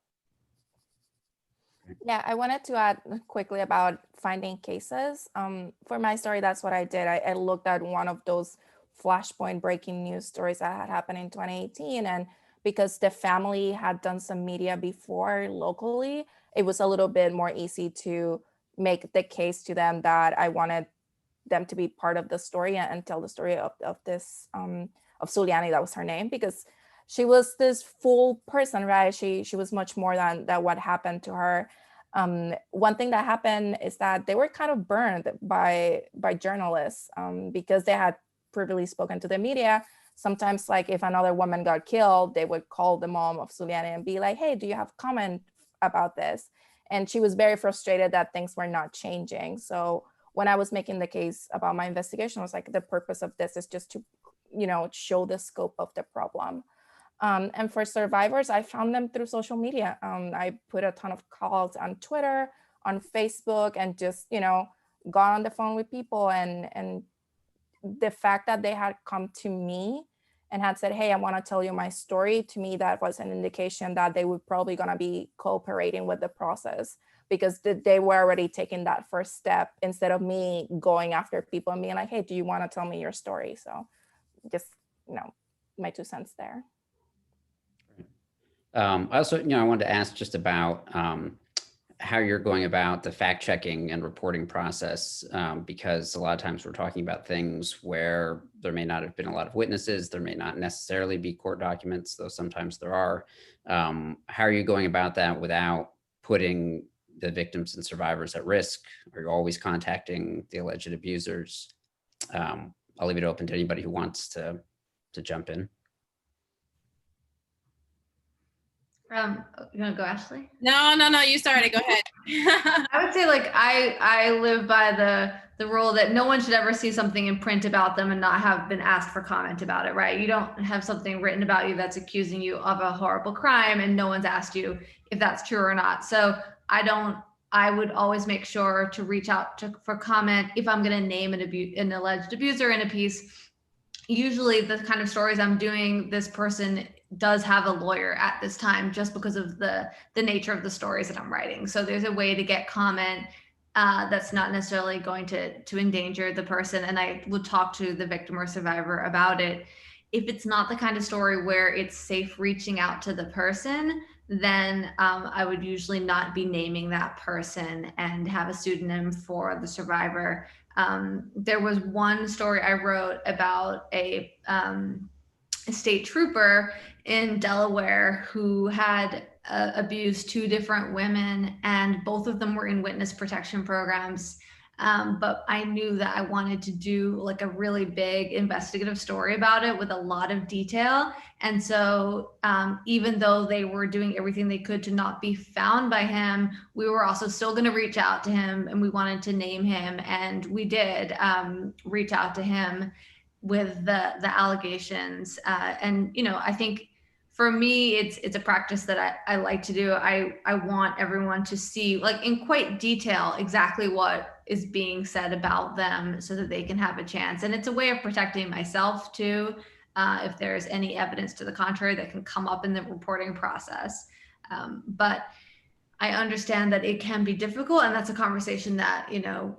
Speaker 6: Yeah, I wanted to add quickly about finding cases. For my story, that's what I did. I looked at one of those flashpoint breaking news stories that had happened in 2018. And because the family had done some media before locally, it was a little bit more easy to make the case to them that I wanted them to be part of the story and tell the story of this, of Zuliani, that was her name, because she was this full person, right? She was much more than what happened to her. One thing that happened is that they were kind of burned by journalists because they had previously spoken to the media. Sometimes, like if another woman got killed, they would call the mom of Zuliani and be like, hey, do you have comment about this? And she was very frustrated that things were not changing. So when I was making the case about my investigation, I was like, the purpose of this is just to, you know, show the scope of the problem. And for survivors, I found them through social media. I put a ton of calls on Twitter, on Facebook, and just, you know, got on the phone with people. And the fact that they had come to me and had said, hey, I want to tell you my story, to me, that was an indication that they would probably going to be cooperating with the process, because they were already taking that first step instead of me going after people and being like, hey, do you want to tell me your story? So just, you know, my 2 cents there.
Speaker 2: I also, I wanted to ask just about how you're going about the fact checking and reporting process, because a lot of times we're talking about things where there may not have been a lot of witnesses, there may not necessarily be court documents, though sometimes there are. How are you going about that without putting the victims and survivors at risk? Are you always contacting the alleged abusers? I'll leave it open to anybody who wants to to jump in.
Speaker 3: You want to go, Ashley?
Speaker 4: No, you started. Go ahead.
Speaker 3: I would say, like, I live by the rule that no one should ever see something in print about them and not have been asked for comment about it, right? You don't have something written about you that's accusing you of a horrible crime and no one's asked you if that's true or not. So I would always make sure to reach out for comment if I'm going to name an alleged abuser in a piece. Usually the kind of stories I'm doing, this person does have a lawyer at this time just because of the nature of the stories that I'm writing. So there's a way to get comment that's not necessarily going to endanger the person. And I would talk to the victim or survivor about it. If it's not the kind of story where it's safe reaching out to the person, then I would usually not be naming that person and have a pseudonym for the survivor. There was one story I wrote about a state trooper in Delaware who had abused 2 different women, and both of them were in witness protection programs. But I knew that I wanted to do like a really big investigative story about it with a lot of detail. And so even though they were doing everything they could to not be found by him, we were also still going to reach out to him, and we wanted to name him. And we did reach out to him with the allegations. And, you know, I think for me, it's a practice that I like to do. I want everyone to see, like, in quite detail exactly what is being said about them so that they can have a chance. And it's a way of protecting myself too, if there's any evidence to the contrary that can come up in the reporting process. But I understand that it can be difficult, and that's a conversation that, you know,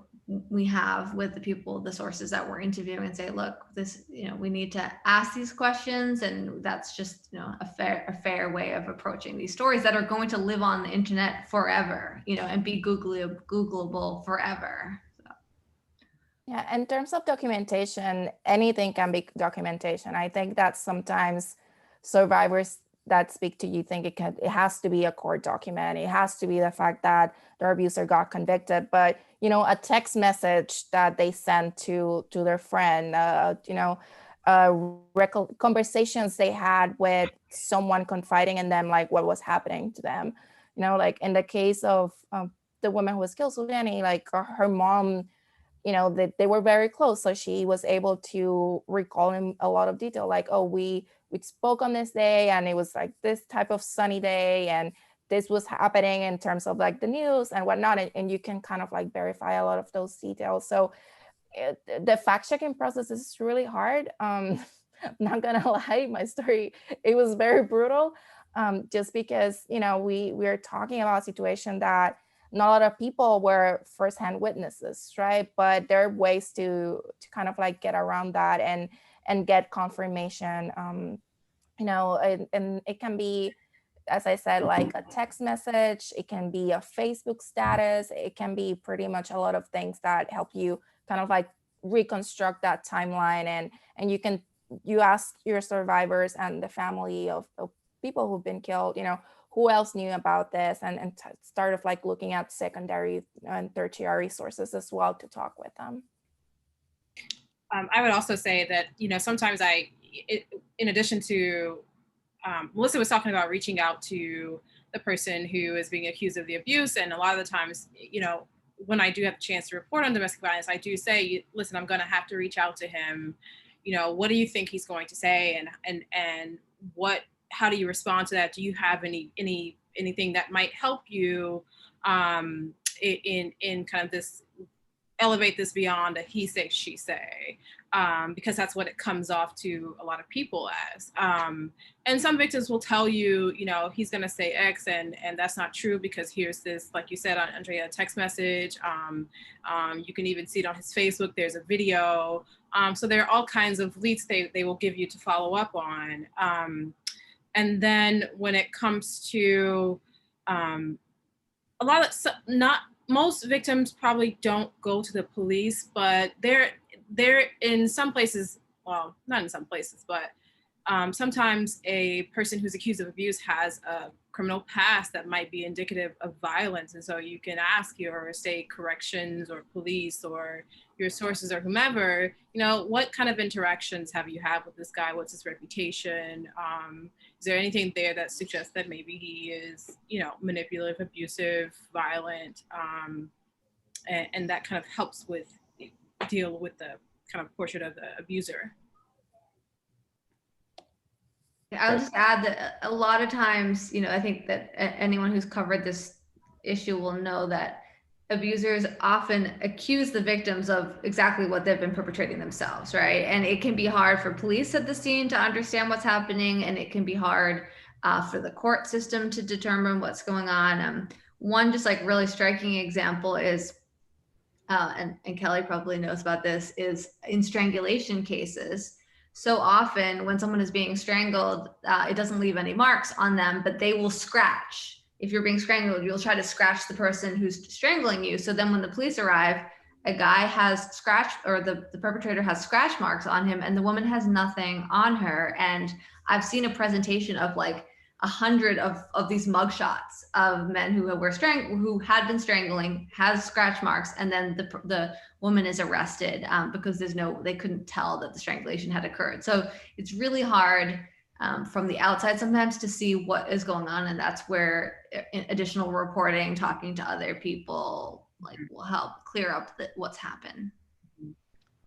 Speaker 3: we have with the people, the sources that we're interviewing, and say, look, this, you know, we need to ask these questions, and that's just, you know, a fair way of approaching these stories that are going to live on the internet forever, you know, and be Googleable forever. So.
Speaker 6: Yeah, in terms of documentation, anything can be documentation. I think that sometimes survivors that speak to you think it has to be a court document. It has to be the fact that their abuser got convicted, but you know, a text message that they sent to their friend, you know, conversations they had with someone confiding in them, like what was happening to them. You know, like in the case of the woman who was killed, Suleimani, like her mom, you know, they were very close. So she was able to recall in a lot of detail, like, oh, we spoke on this day and it was like this type of sunny day and this was happening in terms of like the news and whatnot. And you can kind of like verify a lot of those details. So the fact checking process is really hard. I'm not gonna lie, my story, it was very brutal, just because, you know, we're talking about a situation that not a lot of people were firsthand witnesses, right? But there are ways to kind of like get around that and get confirmation, you know, and it can be, as I said, like a text message, it can be a Facebook status, it can be pretty much a lot of things that help you kind of like reconstruct that timeline. And you ask your survivors and the family of people who've been killed, you know, who else knew about this, and start of like looking at secondary and tertiary sources as well to talk with them.
Speaker 4: I would also say that, you know, sometimes in addition to, Melissa was talking about reaching out to the person who is being accused of the abuse. And a lot of the times, you know, when I do have a chance to report on domestic violence, I do say, listen, I'm going to have to reach out to him. You know, what do you think he's going to say? And how do you respond to that? Do you have anything that might help you in kind of this, elevate this beyond a he say, she say, because that's what it comes off to a lot of people as. And some victims will tell you, you know, he's gonna say X and that's not true because here's this, like you said, Andrea, text message. You can even see it on his Facebook, there's a video. So there are all kinds of leads they will give you to follow up on. And then when it comes to most victims probably don't go to the police, but they're in some places, well, not in some places, but sometimes a person who's accused of abuse has a criminal past that might be indicative of violence. And so you can ask your state corrections or police or your sources or whomever, you know, what kind of interactions have you had with this guy? What's his reputation? Is there anything there that suggests that maybe he is, you know, manipulative, abusive, violent, and that kind of helps with deal with the kind of portrait of the abuser.
Speaker 3: I'll just add that a lot of times, you know, I think that anyone who's covered this issue will know that abusers often accuse the victims of exactly what they've been perpetrating themselves, right? And it can be hard for police at the scene to understand what's happening, and it can be hard for the court system to determine what's going on. One just like really striking example is, and Kelly probably knows about this, is in strangulation cases. So often when someone is being strangled, it doesn't leave any marks on them, but they will scratch. If you're being strangled, you'll try to scratch the person who's strangling you. So then when the police arrive, a guy has scratch, or the perpetrator has scratch marks on him, and the woman has nothing on her. And I've seen a presentation of like 100 of these mugshots of men who had been strangling, has scratch marks, and then the woman is arrested because they couldn't tell that the strangulation had occurred. So it's really hard from the outside sometimes to see what is going on, and that's where additional reporting, talking to other people, like, will help clear up what's happened.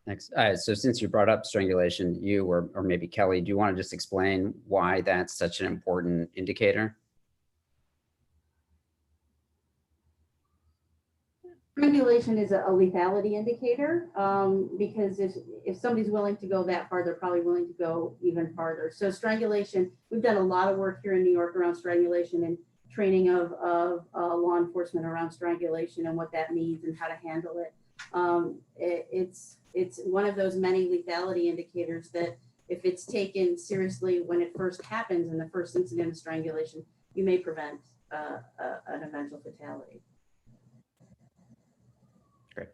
Speaker 2: Thanks. So since you brought up strangulation, you or maybe Kelly, do you want to just explain why that's such an important indicator?
Speaker 7: Strangulation is a lethality indicator because if somebody's willing to go that far, they're probably willing to go even farther. So strangulation, we've done a lot of work here in New York around strangulation and training of law enforcement around strangulation and what that means and how to handle it. It's one of those many lethality indicators that if it's taken seriously when it first happens in the first incident of strangulation, you may prevent an eventual fatality.
Speaker 2: Great.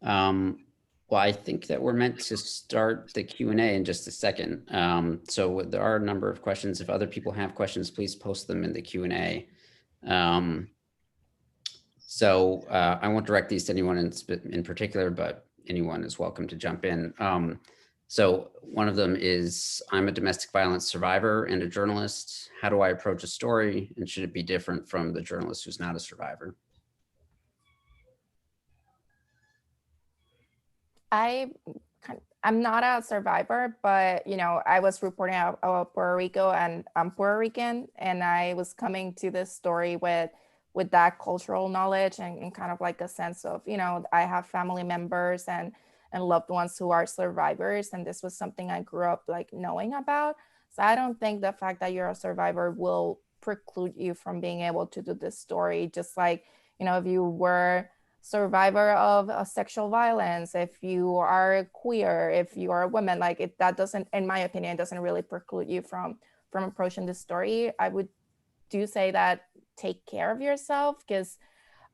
Speaker 2: Well, I think that we're meant to start the Q&A in just a second. So there are a number of questions. If other people have questions, please post them in the Q&A. So I won't direct these to anyone in particular, but anyone is welcome to jump in. So one of them is, I'm a domestic violence survivor and a journalist. How do I approach a story, and should it be different from the journalist who's not a survivor?
Speaker 6: I'm not a survivor, but you know, I was reporting out about Puerto Rico, and I'm Puerto Rican, and I was coming to this story with that cultural knowledge and kind of like a sense of, you know, I have family members and loved ones who are survivors, and this was something I grew up like knowing about. So I don't think the fact that you're a survivor will preclude you from being able to do this story. Just like, you know, if you were survivor of sexual violence, if you are queer, if you are a woman, like that doesn't, in my opinion, doesn't really preclude you from approaching this story. I would do say that take care of yourself, because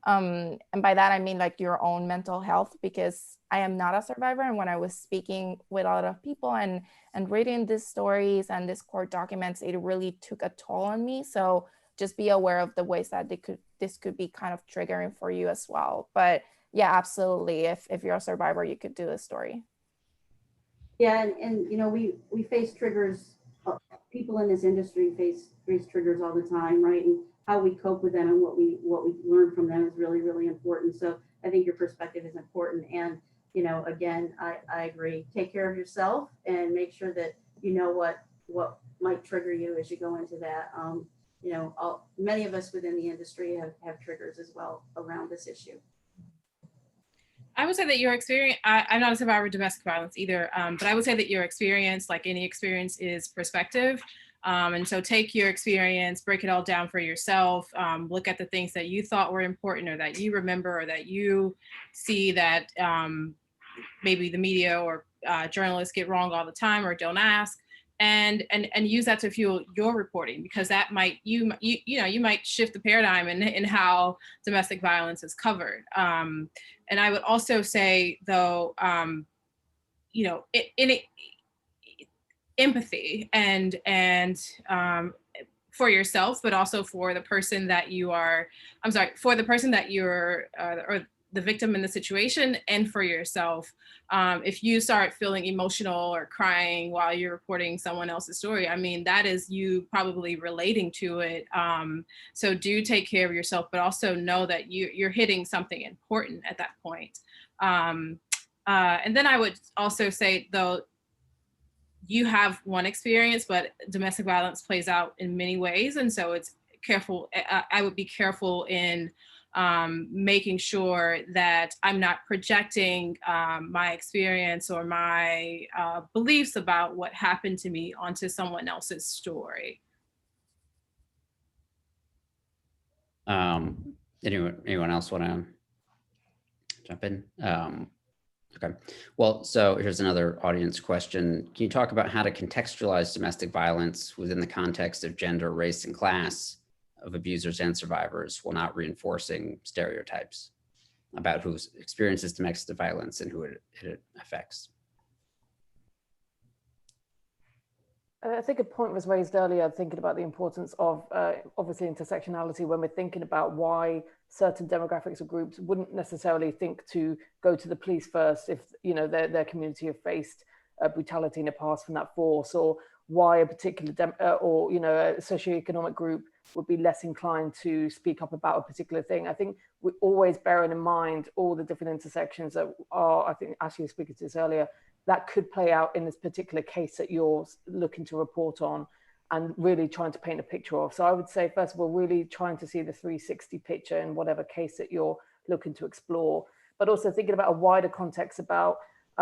Speaker 6: and by that I mean like your own mental health, because I am not a survivor, and when I was speaking with a lot of people and reading these stories and these court documents, it really took a toll on me. So just be aware of the ways that this could be kind of triggering for you as well. But yeah, absolutely, if you're a survivor, you could do a story.
Speaker 7: Yeah, and you know, we face triggers. People in this industry face triggers all the time, right? And how we cope with them and what we learn from them is really, really important. So I think your perspective is important. And you know, again, I agree. Take care of yourself and make sure that you know what might trigger you as you go into that. You know, many of us within the industry have triggers as well around this issue.
Speaker 4: I would say that your experience, I'm not a survivor of domestic violence either, but I would say that your experience, like any experience, is perspective. And so take your experience, break it all down for yourself, look at the things that you thought were important or that you remember or that you see that maybe the media or journalists get wrong all the time or don't ask, and use that to fuel your reporting, because that might, you might shift the paradigm in how domestic violence is covered. And I would also say, though, you know, empathy and for yourself, but also for the person that you are, for the person that you're, or the victim in the situation, and for yourself. If you start feeling emotional or crying while you're reporting someone else's story, I mean, that is you probably relating to it. So do take care of yourself, but also know that you're hitting something important at that point. And then I would also say, though, you have one experience, but domestic violence plays out in many ways. And so it's careful. I would be careful in making sure that I'm not projecting my experience or my beliefs about what happened to me onto someone else's story.
Speaker 2: Anyone else want to jump in? Okay, well, so here's another audience question. Can you talk about how to contextualize domestic violence within the context of gender, race, and class of abusers and survivors while not reinforcing stereotypes about who experiences domestic violence and who it affects?
Speaker 5: I think a point was raised earlier, thinking about the importance of obviously intersectionality when we're thinking about why certain demographics or groups wouldn't necessarily think to go to the police first if, you know, their community have faced brutality in the past from that force, or why a particular or, you know, a socioeconomic group would be less inclined to speak up about a particular thing. I think we're always bearing in mind all the different intersections that are, I think Ashley was speaking to this earlier, that could play out in this particular case that you're looking to report on and really trying to paint a picture of. So I would say, first of all, really trying to see the 360 picture in whatever case that you're looking to explore, but also thinking about a wider context about,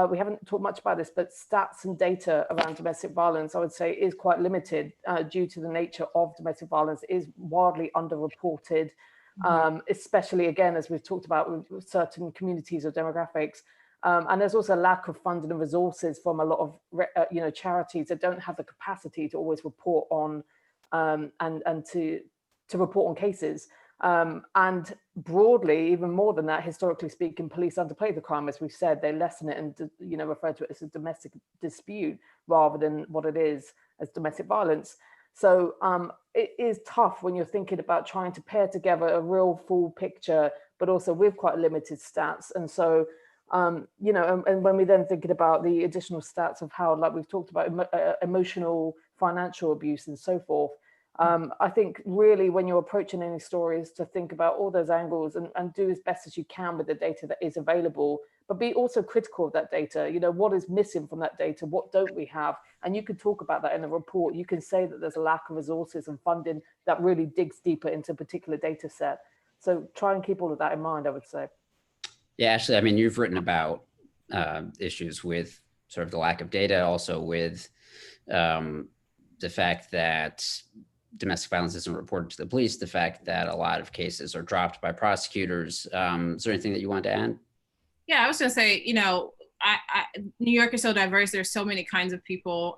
Speaker 5: we haven't talked much about this, but stats and data around domestic violence, I would say, is quite limited due to the nature of domestic violence. It is wildly underreported, especially, again, as we've talked about with certain communities or demographics. And there's also a lack of funding and resources from a lot of you know, charities that don't have the capacity to always report on and to report on cases. And broadly, even more than that, historically speaking, police underplay the crime. As we've said, they lessen it and, you know, refer to it as a domestic dispute rather than what it is as domestic violence. So it is tough when you're thinking about trying to pair together a real full picture, but also with quite limited stats. And so, you know, and when we then thinking about the additional stats of how, like we've talked about, emotional, financial abuse and so forth, I think really when you're approaching any stories to think about all those angles and do as best as you can with the data that is available, but be also critical of that data. You know, what is missing from that data? What don't we have? And you can talk about that in the report. You can say that there's a lack of resources and funding that really digs deeper into a particular data set. So try and keep all of that in mind, I would say.
Speaker 2: Yeah, Ashley, I mean, you've written about issues with sort of the lack of data, also with the fact that domestic violence isn't reported to the police, the fact that a lot of cases are dropped by prosecutors. Is there anything that you want to add?
Speaker 4: Yeah, I was going to say, you know, New York is so diverse. There's so many kinds of people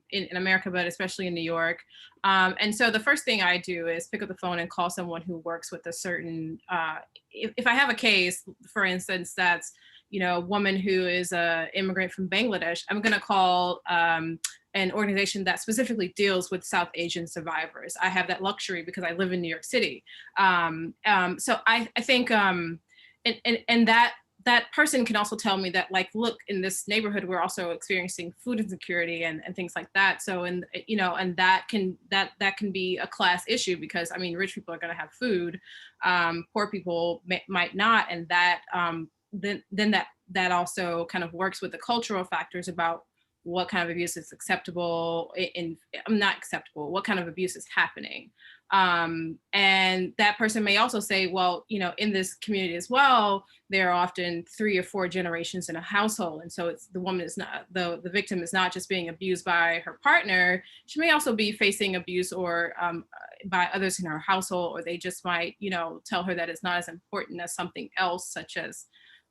Speaker 4: in America, but especially in New York. And so the first thing I do is pick up the phone and call someone who works with a certain, if I have a case, for instance, that's, you know, a woman who is an immigrant from Bangladesh, I'm going to call an organization that specifically deals with South Asian survivors. I have that luxury because I live in New York City. So I think, and that person can also tell me that, like, look, in this neighborhood, we're also experiencing food insecurity and things like that. So, and, you know, and that can be a class issue because, I mean, rich people are going to have food, poor people might not. And that, then that also kind of works with the cultural factors about what kind of abuse is acceptable not acceptable, what kind of abuse is happening. And that person may also say, well, you know, in this community as well, there are often 3 or 4 generations in a household. And so it's the woman is not, the victim is not just being abused by her partner, she may also be facing abuse or by others in her household, or they just might, you know, tell her that it's not as important as something else, such as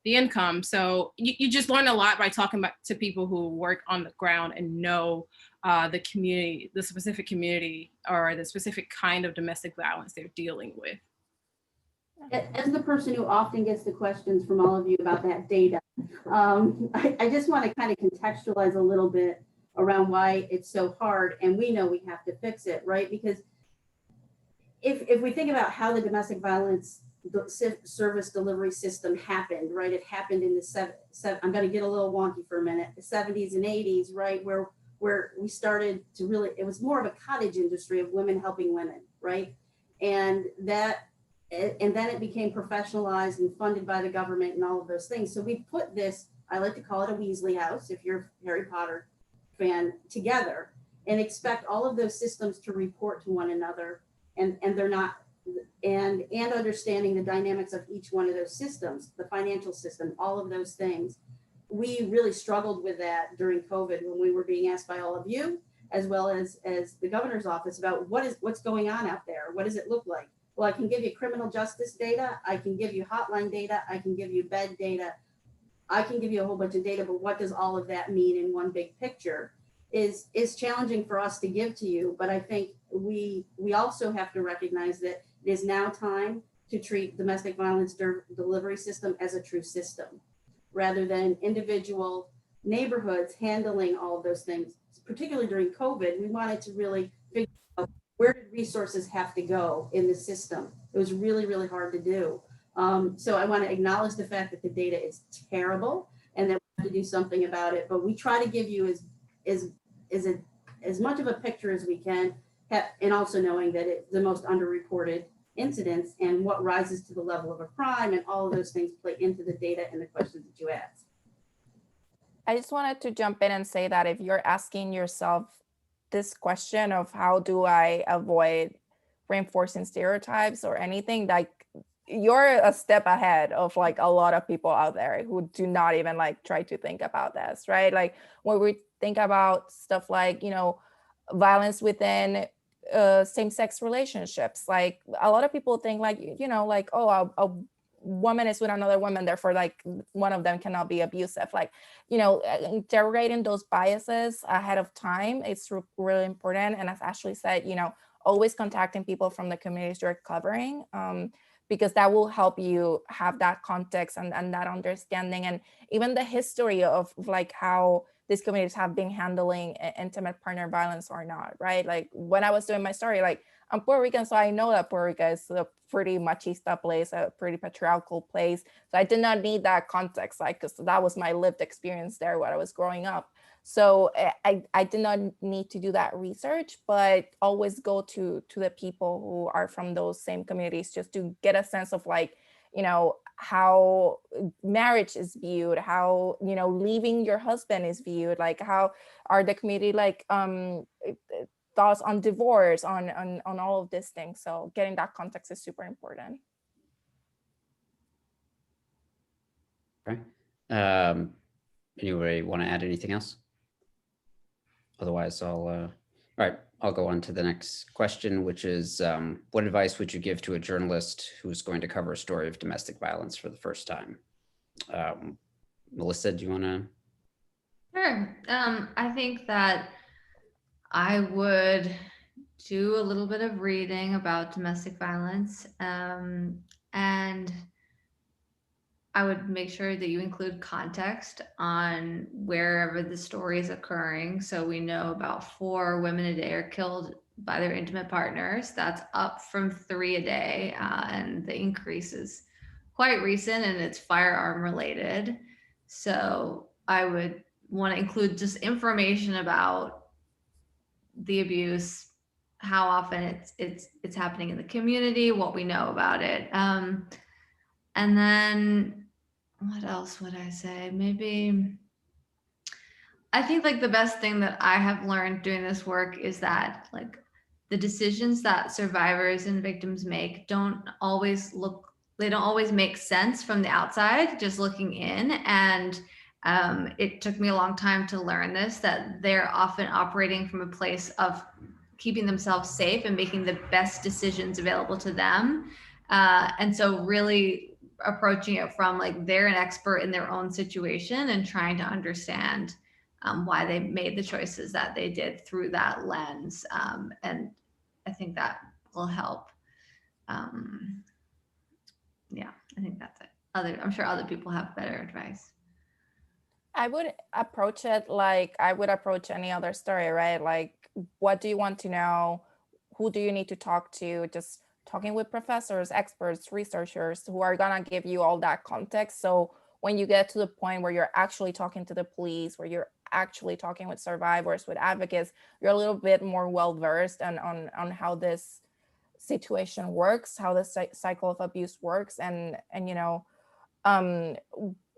Speaker 4: the income. So you just learn a lot by talking to people who work on the ground and know the community, the specific community or the specific kind of domestic violence they're dealing with.
Speaker 7: As the person who often gets the questions from all of you about that data, I just want to kind of contextualize a little bit around why it's so hard, and we know we have to fix it, right? Because if we think about how the domestic violence service delivery system happened, right? It happened in the I'm going to get a little wonky for a minute, the 70s and 80s, right? Where we started to really, it was more of a cottage industry of women helping women, right? And then it became professionalized and funded by the government and all of those things. So we put this, I like to call it a Weasley house, if you're a Harry Potter fan, together, and expect all of those systems to report to one another, and they're not, and understanding the dynamics of each one of those systems, the financial system, all of those things. We really struggled with that during COVID when we were being asked by all of you, as well as the governor's office, about what's going on out there. What does it look like? Well, I can give you criminal justice data. I can give you hotline data. I can give you bed data. I can give you a whole bunch of data, but what does all of that mean in one big picture is challenging for us to give to you. But I think we also have to recognize that it is now time to treat domestic violence delivery system as a true system, rather than individual neighborhoods handling all of those things. Particularly during COVID, we wanted to really figure out where did resources have to go in the system. It was really, really hard to do. So I want to acknowledge the fact that the data is terrible and that we have to do something about it. But we try to give you as much of a picture as we can, and also knowing that it's the most underreported incidents and what rises to the level of a crime, and all of those things play into the data and the questions that you ask.
Speaker 6: I just wanted to jump in and say that if you're asking yourself this question of how do I avoid reinforcing stereotypes or anything, like you're a step ahead of like a lot of people out there who do not even like try to think about this, right? Like when we think about stuff like, you know, violence within same-sex relationships, like a lot of people think like, you know, like, oh, a woman is with another woman, therefore like one of them cannot be abusive. Like, you know, interrogating those biases ahead of time, it's really important. And as Ashley said, you know, always contacting people from the communities you're covering, because that will help you have that context and that understanding, and even the history of like how these communities have been handling intimate partner violence or not, right? Like when I was doing my story, like I'm Puerto Rican, so I know that Puerto Rico is a pretty machista place, a pretty patriarchal place. So I did not need that context, like, because that was my lived experience there when I was growing up. So I did not need to do that research, but always go to the people who are from those same communities just to get a sense of like, you know, how marriage is viewed, how, you know, leaving your husband is viewed, like how are the community like thoughts on divorce, on all of these things. So getting that context is super important.
Speaker 2: Okay. Anybody want to add anything else? Otherwise, all right, I'll go on to the next question, which is what advice would you give to a journalist who's going to cover a story of domestic violence for the first time? Melissa, do you want to?
Speaker 3: Sure. I think that I would do a little bit of reading about domestic violence, and I would make sure that you include context on wherever the story is occurring. So we know about 4 women a day are killed by their intimate partners. That's up from 3 a day, and the increase is quite recent, and it's firearm related. So I would want to include just information about the abuse, how often it's happening in the community, what we know about it, and then what else would I say? Maybe I think like the best thing that I have learned doing this work is that like the decisions that survivors and victims make don't always make sense from the outside, just looking in. And it took me a long time to learn this, that they're often operating from a place of keeping themselves safe and making the best decisions available to them. And so really approaching it from like they're an expert in their own situation and trying to understand why they made the choices that they did through that lens. And I think that will help. Yeah, I think that's it. I'm sure other people have better advice.
Speaker 6: I would approach it like I would approach any other story, right? Like, what do you want to know? Who do you need to talk to? Just talking with professors, experts, researchers who are gonna give you all that context. So when you get to the point where you're actually talking to the police, where you're actually talking with survivors, with advocates, you're a little bit more well-versed on how this situation works, how the cycle of abuse works, and you know,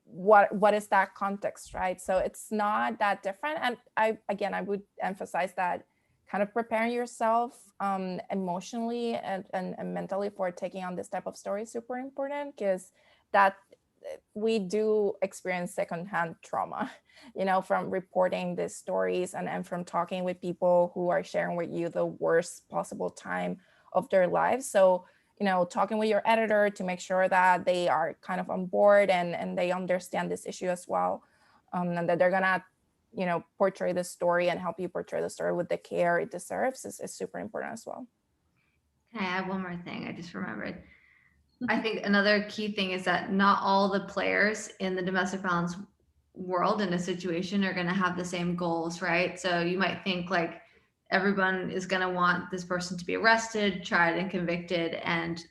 Speaker 6: what is that context, right? So it's not that different. And I would emphasize that kind of preparing yourself emotionally and mentally for taking on this type of story is super important, because that we do experience secondhand trauma, you know, from reporting these stories and from talking with people who are sharing with you the worst possible time of their lives. So, you know, talking with your editor to make sure that they are kind of on board and they understand this issue as well, and that they're gonna, you know, portray the story and help you portray the story with the care it deserves is super important as well.
Speaker 3: Can I add one more thing? I just remembered. I think another key thing is that not all the players in the domestic violence world in a situation are going to have the same goals, right? So you might think like everyone is going to want this person to be arrested, tried, and convicted. And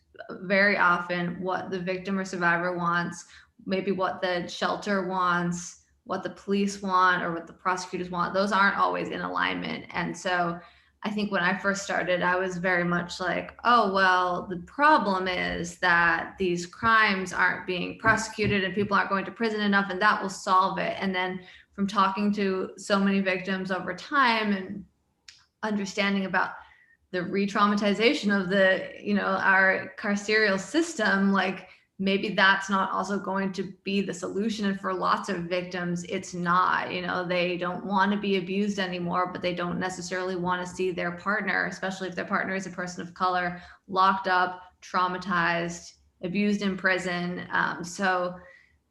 Speaker 3: very often what the victim or survivor wants, maybe what the shelter wants, what the police want, or what the prosecutors want, those aren't always in alignment. And so I think when I first started, I was very much like, oh, well, the problem is that these crimes aren't being prosecuted and people aren't going to prison enough, and that will solve it. And then from talking to so many victims over time and understanding about the re-traumatization of the, you know, our carceral system, like maybe that's not also going to be the solution. And for lots of victims, it's not, you know, they don't want to be abused anymore, but they don't necessarily want to see their partner, especially if their partner is a person of color, locked up, traumatized, abused in prison.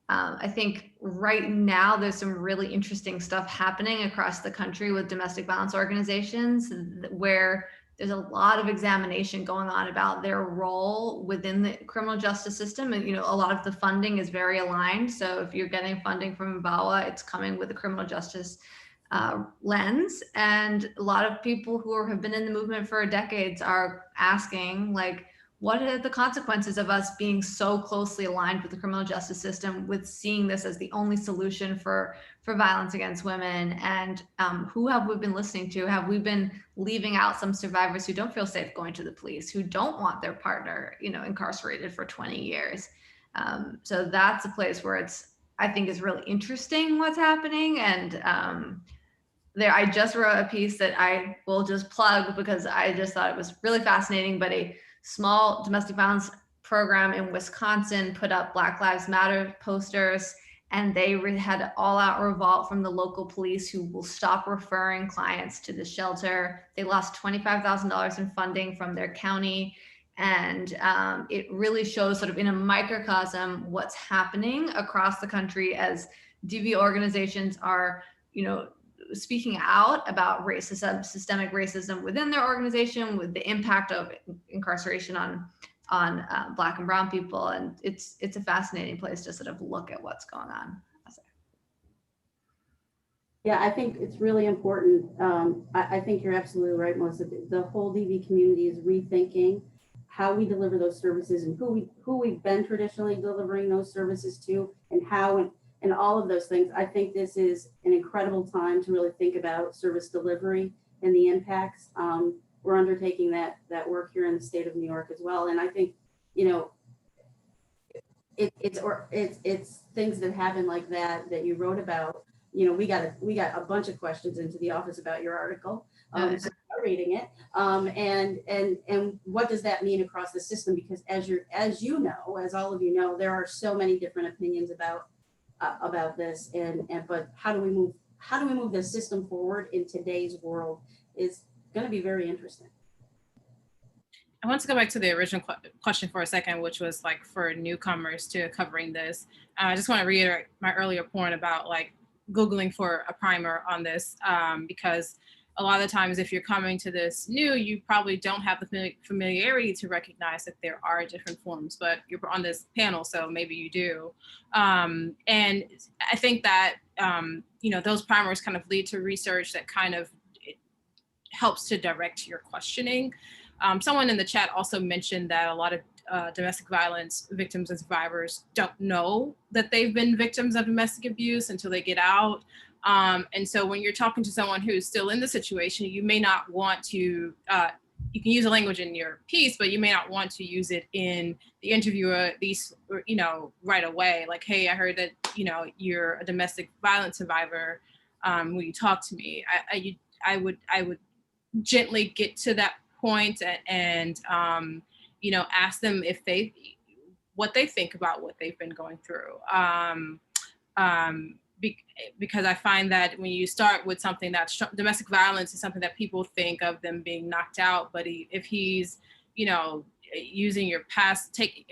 Speaker 3: I think right now there's some really interesting stuff happening across the country with domestic violence organizations where there's a lot of examination going on about their role within the criminal justice system. And, you know, a lot of the funding is very aligned. So if you're getting funding from MBAWA, it's coming with a criminal justice lens. And a lot of people who have been in the movement for decades are asking, like, what are the consequences of us being so closely aligned with the criminal justice system, with seeing this as the only solution for violence against women? And who have we been listening to? Have we been leaving out some survivors who don't feel safe going to the police, who don't want their partner, you know, incarcerated for 20 years? So that's a place where I think is really interesting what's happening. And I just wrote a piece that I will just plug because I just thought it was really fascinating, but a small domestic violence program in Wisconsin put up Black Lives Matter posters, and they had an all-out revolt from the local police who will stop referring clients to the shelter. They lost $25,000 in funding from their county. And it really shows sort of in a microcosm what's happening across the country as DV organizations are, you know, speaking out about racism, systemic racism within their organization, with the impact of incarceration on Black and Brown people. And it's a fascinating place to sort of look at what's going on.
Speaker 7: Yeah, I think it's really important. I think you're absolutely right, Melissa. The whole DV community is rethinking how we deliver those services and who we've been traditionally delivering those services to, and how, and all of those things. I think this is an incredible time to really think about service delivery and the impacts. We're undertaking that work here in the state of New York as well. And I think, you know, it's things that happen like that you wrote about. You know, we got a bunch of questions into the office about your article. So I'm reading it. And what does that mean across the system? Because as all of you know, there are so many different opinions about this, but how do we move the system forward in today's world is going to be very interesting.
Speaker 4: I want to go back to the original question for a second, which was like for newcomers to covering this. I just want to reiterate my earlier point about like Googling for a primer on this, because a lot of the times if you're coming to this new, you probably don't have the familiarity to recognize that there are different forms, but you're on this panel, so maybe you do. And I think that, you know, those primers kind of lead to research that kind of helps to direct your questioning. Someone in the chat also mentioned that a lot of domestic violence victims and survivors don't know that they've been victims of domestic abuse until they get out. And so when you're talking to someone who's still in the situation, you may not want to, you can use the language in your piece, but you may not want to use it in the interview, at least, you know, right away. Like, hey, I heard that, you know, you're a domestic violence survivor. Will you talk to me? I would gently get to that point and you know, ask them if what they think about what they've been going through. Because I find that when you start with something that's domestic violence is something that people think of them being knocked out, but if he's, you know, using your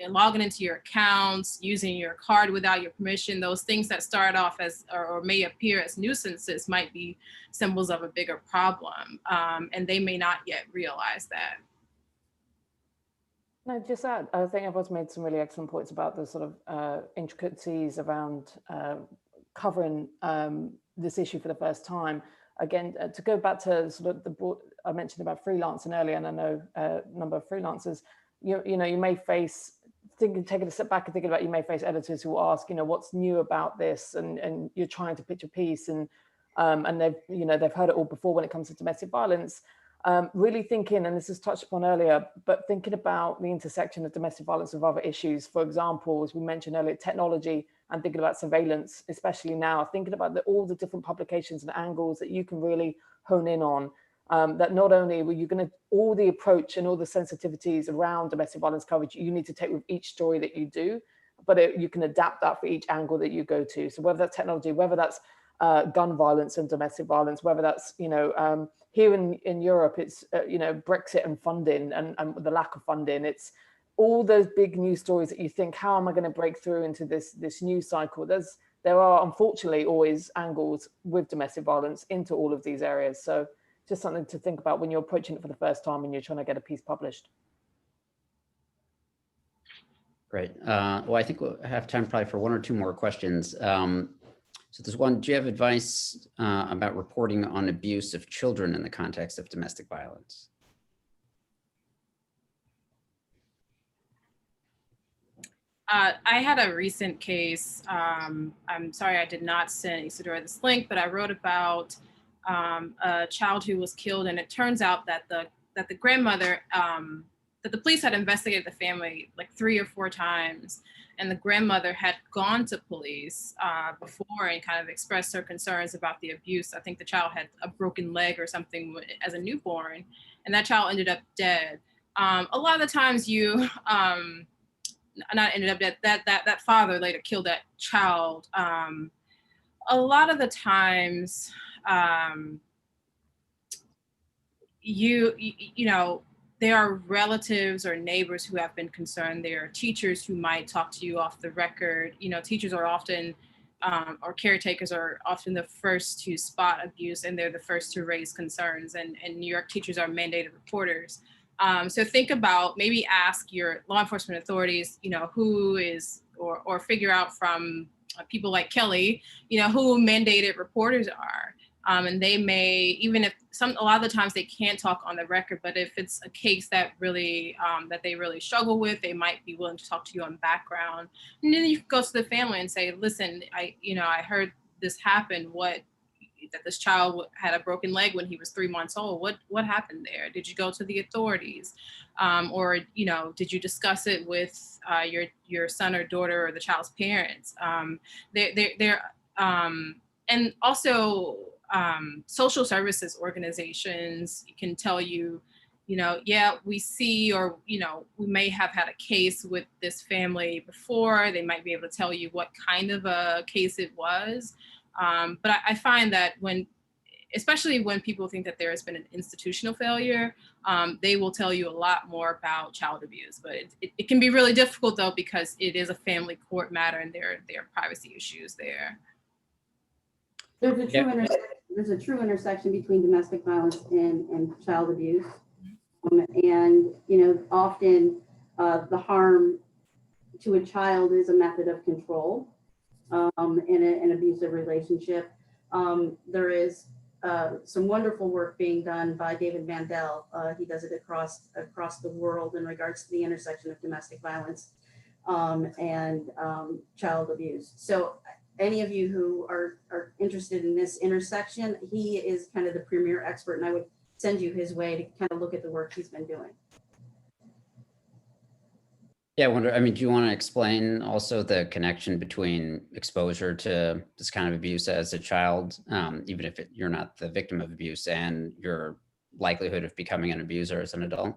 Speaker 4: logging into your accounts, using your card without your permission, those things that start off as or may appear as nuisances might be symbols of a bigger problem, and they may not yet realize that.
Speaker 5: No, just that. I think everyone's made some really excellent points about the sort of intricacies around covering this issue for the first time. Again, to go back to sort of the broad, I mentioned about freelancing earlier, and I know a number of freelancers, you know, you may face, taking a step back and thinking about, you may face editors who will ask, you know, what's new about this, and you're trying to pitch a piece, and they've, you know, they've heard it all before when it comes to domestic violence. Really thinking, and this is touched upon earlier, but thinking about the intersection of domestic violence with other issues. For example, as we mentioned earlier, technology, and thinking about surveillance, especially now, thinking about all the different publications and angles that you can really hone in on. That not only were you going to, all the approach and all the sensitivities around domestic violence coverage, you need to take with each story that you do, but you can adapt that for each angle that you go to. So whether that's technology, whether that's gun violence and domestic violence, whether that's, you know, here in Europe, it's, you know, Brexit and funding and the lack of funding. It's all those big news stories that you think, how am I going to break through into this news cycle? There are unfortunately always angles with domestic violence into all of these areas. So just something to think about when you're approaching it for the first time and you're trying to get a piece published.
Speaker 2: Great. Well, I think we'll have time probably for one or two more questions. So there's one, do you have advice about reporting on abuse of children in the context of domestic violence?
Speaker 4: I had a recent case. I'm sorry I did not send Isadora this link, but I wrote about a child who was killed, and it turns out that the grandmother, that the police had investigated the family like 3 or 4 times, and the grandmother had gone to police before and kind of expressed her concerns about the abuse. I think the child had a broken leg or something as a newborn, and that child ended up dead. A lot of the times you, not ended up dead, that father later killed that child. A lot of the times, you know, there are relatives or neighbors who have been concerned. There are teachers who might talk to you off the record. You know, teachers are often, or caretakers are often the first to spot abuse, and they're the first to raise concerns. And New York teachers are mandated reporters. So think about, maybe ask your law enforcement authorities, you know, who is, or figure out from people like Kelli, you know, who mandated reporters are. And they may, even if a lot of the times they can't talk on the record, but if it's a case that really, that they really struggle with, they might be willing to talk to you on background. And then you can go to the family and say, listen, I heard this happen. That this child had a broken leg when he was 3 months old. What happened there? Did you go to the authorities? Or, you know, did you discuss it with your son or daughter or the child's parents? And also, social services organizations can tell you, you know, yeah, we see, or, you know, we may have had a case with this family before. They might be able to tell you what kind of a case it was. But I find that especially when people think that there has been an institutional failure, they will tell you a lot more about child abuse. But it can be really difficult, though, because it is a family court matter and there are privacy issues there.
Speaker 7: There's a true intersection between domestic violence and child abuse. And, you know, often the harm to a child is a method of control in an abusive relationship. There is some wonderful work being done by David Mandel. He does it across the world in regards to the intersection of domestic violence and child abuse. So any of you who are interested in this intersection, he is kind of the premier expert, and I would send you his way to kind of look at the work he's been doing.
Speaker 2: Yeah, I wonder, I mean, do you want to explain also the connection between exposure to this kind of abuse as a child, even if you're not the victim of abuse, and your likelihood of becoming an abuser as an adult?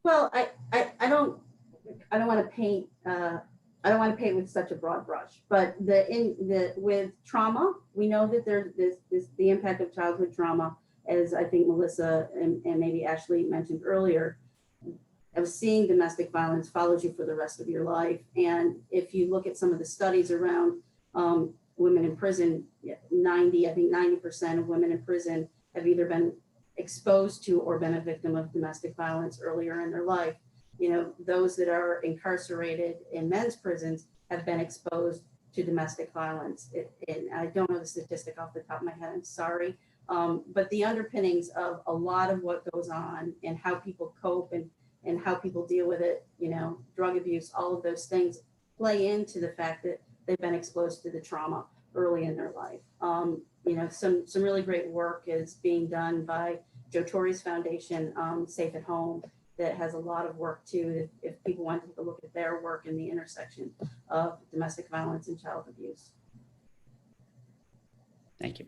Speaker 7: Well, I don't want to paint with such a broad brush, but with trauma, we know that there's the impact of childhood trauma, as I think Melissa and maybe Ashley mentioned earlier, of seeing domestic violence follows you for the rest of your life. And if you look at some of the studies around women in prison, 90% of women in prison have either been exposed to or been a victim of domestic violence earlier in their life. You know, those that are incarcerated in men's prisons have been exposed to domestic violence. And I don't know the statistic off the top of my head, I'm sorry. But the underpinnings of a lot of what goes on and how people cope and how people deal with it, you know, drug abuse, all of those things play into the fact that they've been exposed to the trauma early in their life. You know, some really great work is being done by Joe Torre's foundation, Safe at Home, that has a lot of work too, if people want to take a look at their work in the intersection of domestic violence and child abuse.
Speaker 2: Thank you.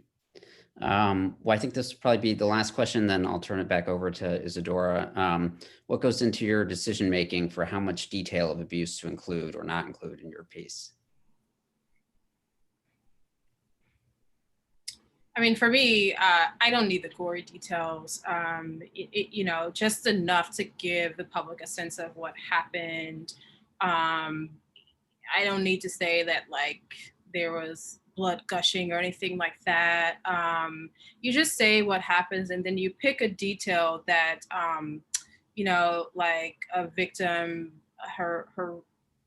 Speaker 2: Well, I think this will probably be the last question, then I'll turn it back over to Isadora. What goes into your decision-making for how much detail of abuse to include or not include in your piece?
Speaker 4: I mean, for me, I don't need the gory details, you know, just enough to give the public a sense of what happened. I don't need to say that like there was blood gushing or anything like that. You just say what happens, and then you pick a detail that, you know, like a victim,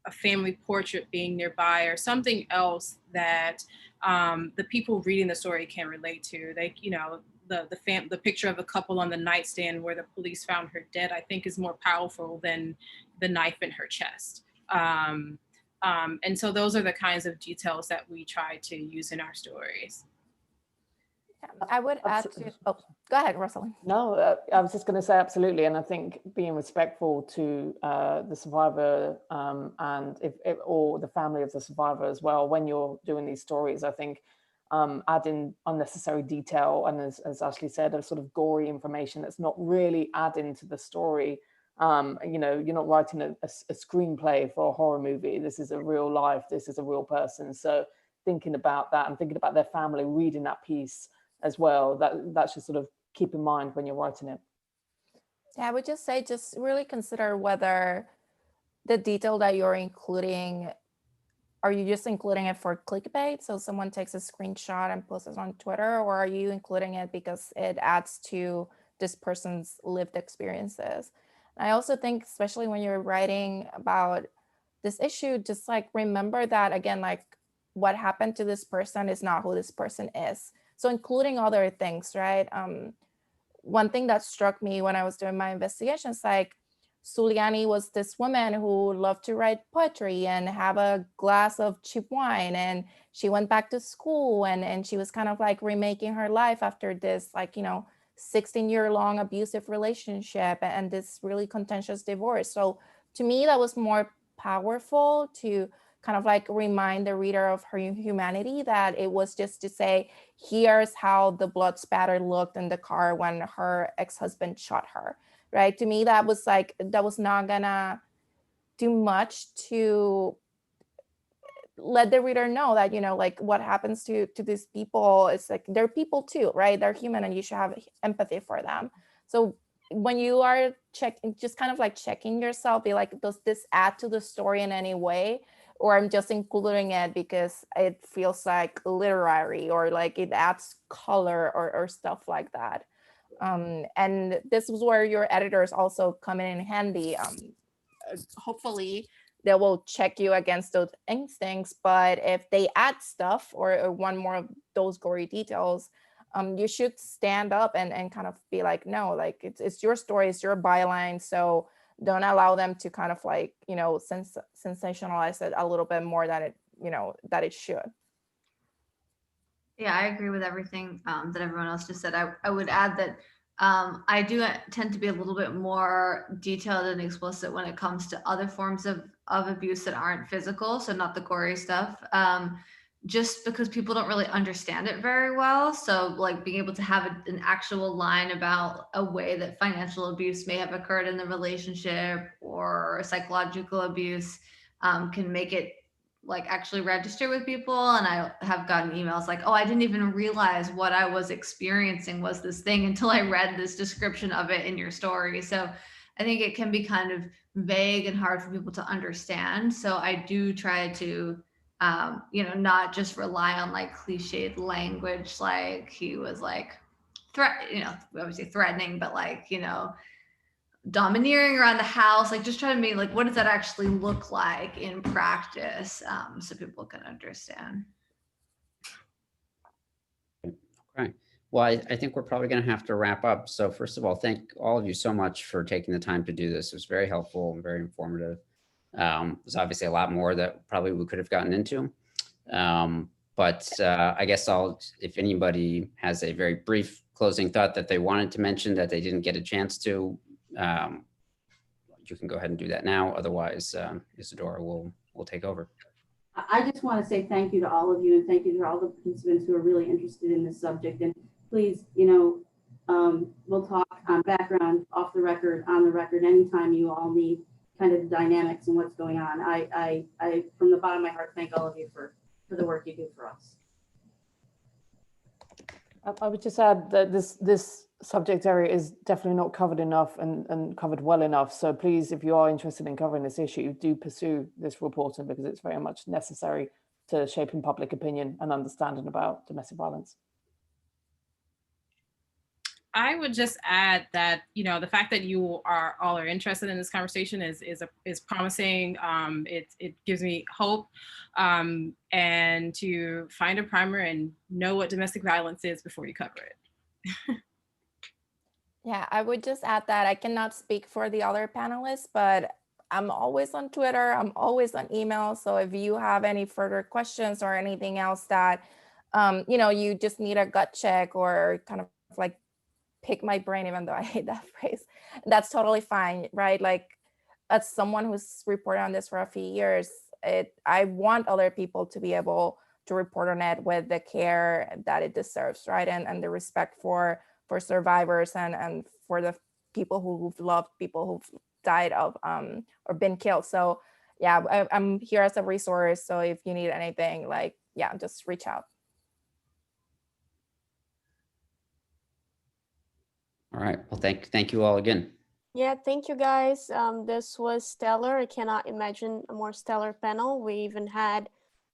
Speaker 4: a family portrait being nearby, or something else that the people reading the story can relate to. They, you know, the picture of the couple on the nightstand where the police found her dead, I think is more powerful than the knife in her chest. And so those are the kinds of details that we try to use in our stories.
Speaker 6: I would add to, oh, go ahead, Rossalyn.
Speaker 5: No, I was just going to say absolutely. And I think being respectful to the survivor and or the family of the survivor as well, when you're doing these stories, I think adding unnecessary detail, and as Ashley said, a sort of gory information that's not really adding to the story. You know, you're not writing a screenplay for a horror movie. This is a real life, this is a real person. So thinking about that and thinking about their family reading that piece as well, that should sort of keep in mind when you're writing it.
Speaker 6: Yeah, I would just say, just really consider whether the detail that you're including, are you just including it for clickbait? So someone takes a screenshot and posts it on Twitter, or are you including it because it adds to this person's lived experiences? I also think, especially when you're writing about this issue, just like remember that, again, like what happened to this person is not who this person is. So including other things, right? One thing that struck me when I was doing my investigations, like Suliani was this woman who loved to write poetry and have a glass of cheap wine. And she went back to school and she was kind of like remaking her life after this, like, you know, 16-year-long abusive relationship and this really contentious divorce. So to me, that was more powerful to kind of like remind the reader of her humanity, that it was just to say, here's how the blood spatter looked in the car when her ex-husband shot her, right? To me, that was like, that was not gonna do much to let the reader know that, you know, like what happens to these people, it's like, they're people too, right? They're human and you should have empathy for them. So when you are checking, just kind of like checking yourself, be like, does this add to the story in any way? Or I'm just including it because it feels like literary, or like it adds color or stuff like that. And this is where your editors also come in handy. Hopefully they will check you against those instincts, but if they add stuff or want more of those gory details, you should stand up and kind of be like, no, like it's your story, it's your byline. So don't allow them to kind of like, you know, sensationalize it a little bit more than it, you know, that it should.
Speaker 3: Yeah, I agree with everything that everyone else just said. I would add that I do tend to be a little bit more detailed and explicit when it comes to other forms of abuse that aren't physical, so not the gory stuff, just because people don't really understand it very well. So like being able to have an actual line about a way that financial abuse may have occurred in the relationship or psychological abuse can make it like actually register with people. And I have gotten emails like, oh, I didn't even realize what I was experiencing was this thing until I read this description of it in your story. So I think it can be kind of vague and hard for people to understand. So I do try to, you know, not just rely on like cliched language, like he was like you know, obviously threatening, but like, you know, domineering around the house, like just trying to be like, what does that actually look like in practice, so people can understand.
Speaker 2: Okay. Well, I think we're probably going to have to wrap up. So first of all, thank all of you so much for taking the time to do this. It was very helpful and very informative. There's obviously a lot more that probably we could have gotten into. But I guess if anybody has a very brief closing thought that they wanted to mention that they didn't get a chance to, you can go ahead and do that now. Otherwise, Isadora will take over.
Speaker 7: I just want to say thank you to all of you, and thank you to all the participants who are really interested in this subject. And please, you know, we'll talk on background, off the record, on the record, anytime you all need kind of the dynamics and what's going on. I from the bottom of my heart, thank all of you for the work you do for us.
Speaker 5: I would just add that this subject area is definitely not covered enough and covered well enough. So please, if you are interested in covering this issue, do pursue this reporting, because it's very much necessary to shaping public opinion and understanding about domestic violence.
Speaker 4: I would just add that, you know, the fact that you all are interested in this conversation is promising. It gives me hope, and to find a primer and know what domestic violence is before you cover it.
Speaker 6: Yeah, I would just add that I cannot speak for the other panelists, but I'm always on Twitter, I'm always on email. So if you have any further questions or anything else that, you know, you just need a gut check or kind of like pick my brain, even though I hate that phrase, that's totally fine, right? Like, as someone who's reported on this for a few years, I want other people to be able to report on it with the care that it deserves, right? And the respect for survivors and for the people who've loved people who've died of or been killed. So yeah, I'm here as a resource. So if you need anything, like, yeah, just reach out.
Speaker 2: All right. Well, thank you all again.
Speaker 1: Yeah, thank you guys. This was stellar. I cannot imagine a more stellar panel. We even had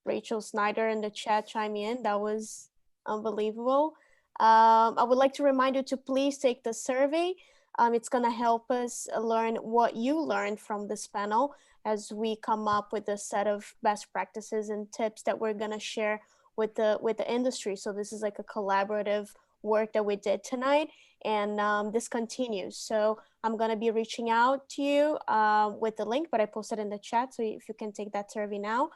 Speaker 1: Rachel Snyder in the chat chime in. That was unbelievable. I would like to remind you to please take the survey. It's going to help us learn what you learned from this panel as we come up with a set of best practices and tips that we're going to share with the industry. So this is like a collaborative work that we did tonight, and this continues. So I'm going to be reaching out to you with the link, but I posted in the chat, so if you can take that survey now.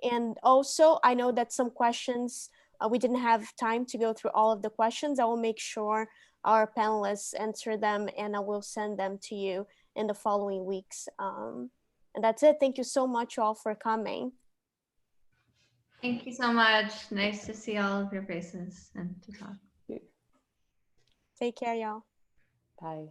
Speaker 1: And also, I know that some questions, we didn't have time to go through all of the questions. I will make sure our panelists answer them, and I will send them to you in the following weeks. And that's it. Thank you so much all for coming.
Speaker 3: Thank you so much. Nice to see all of your faces and to talk.
Speaker 1: Take care, y'all.
Speaker 5: Bye.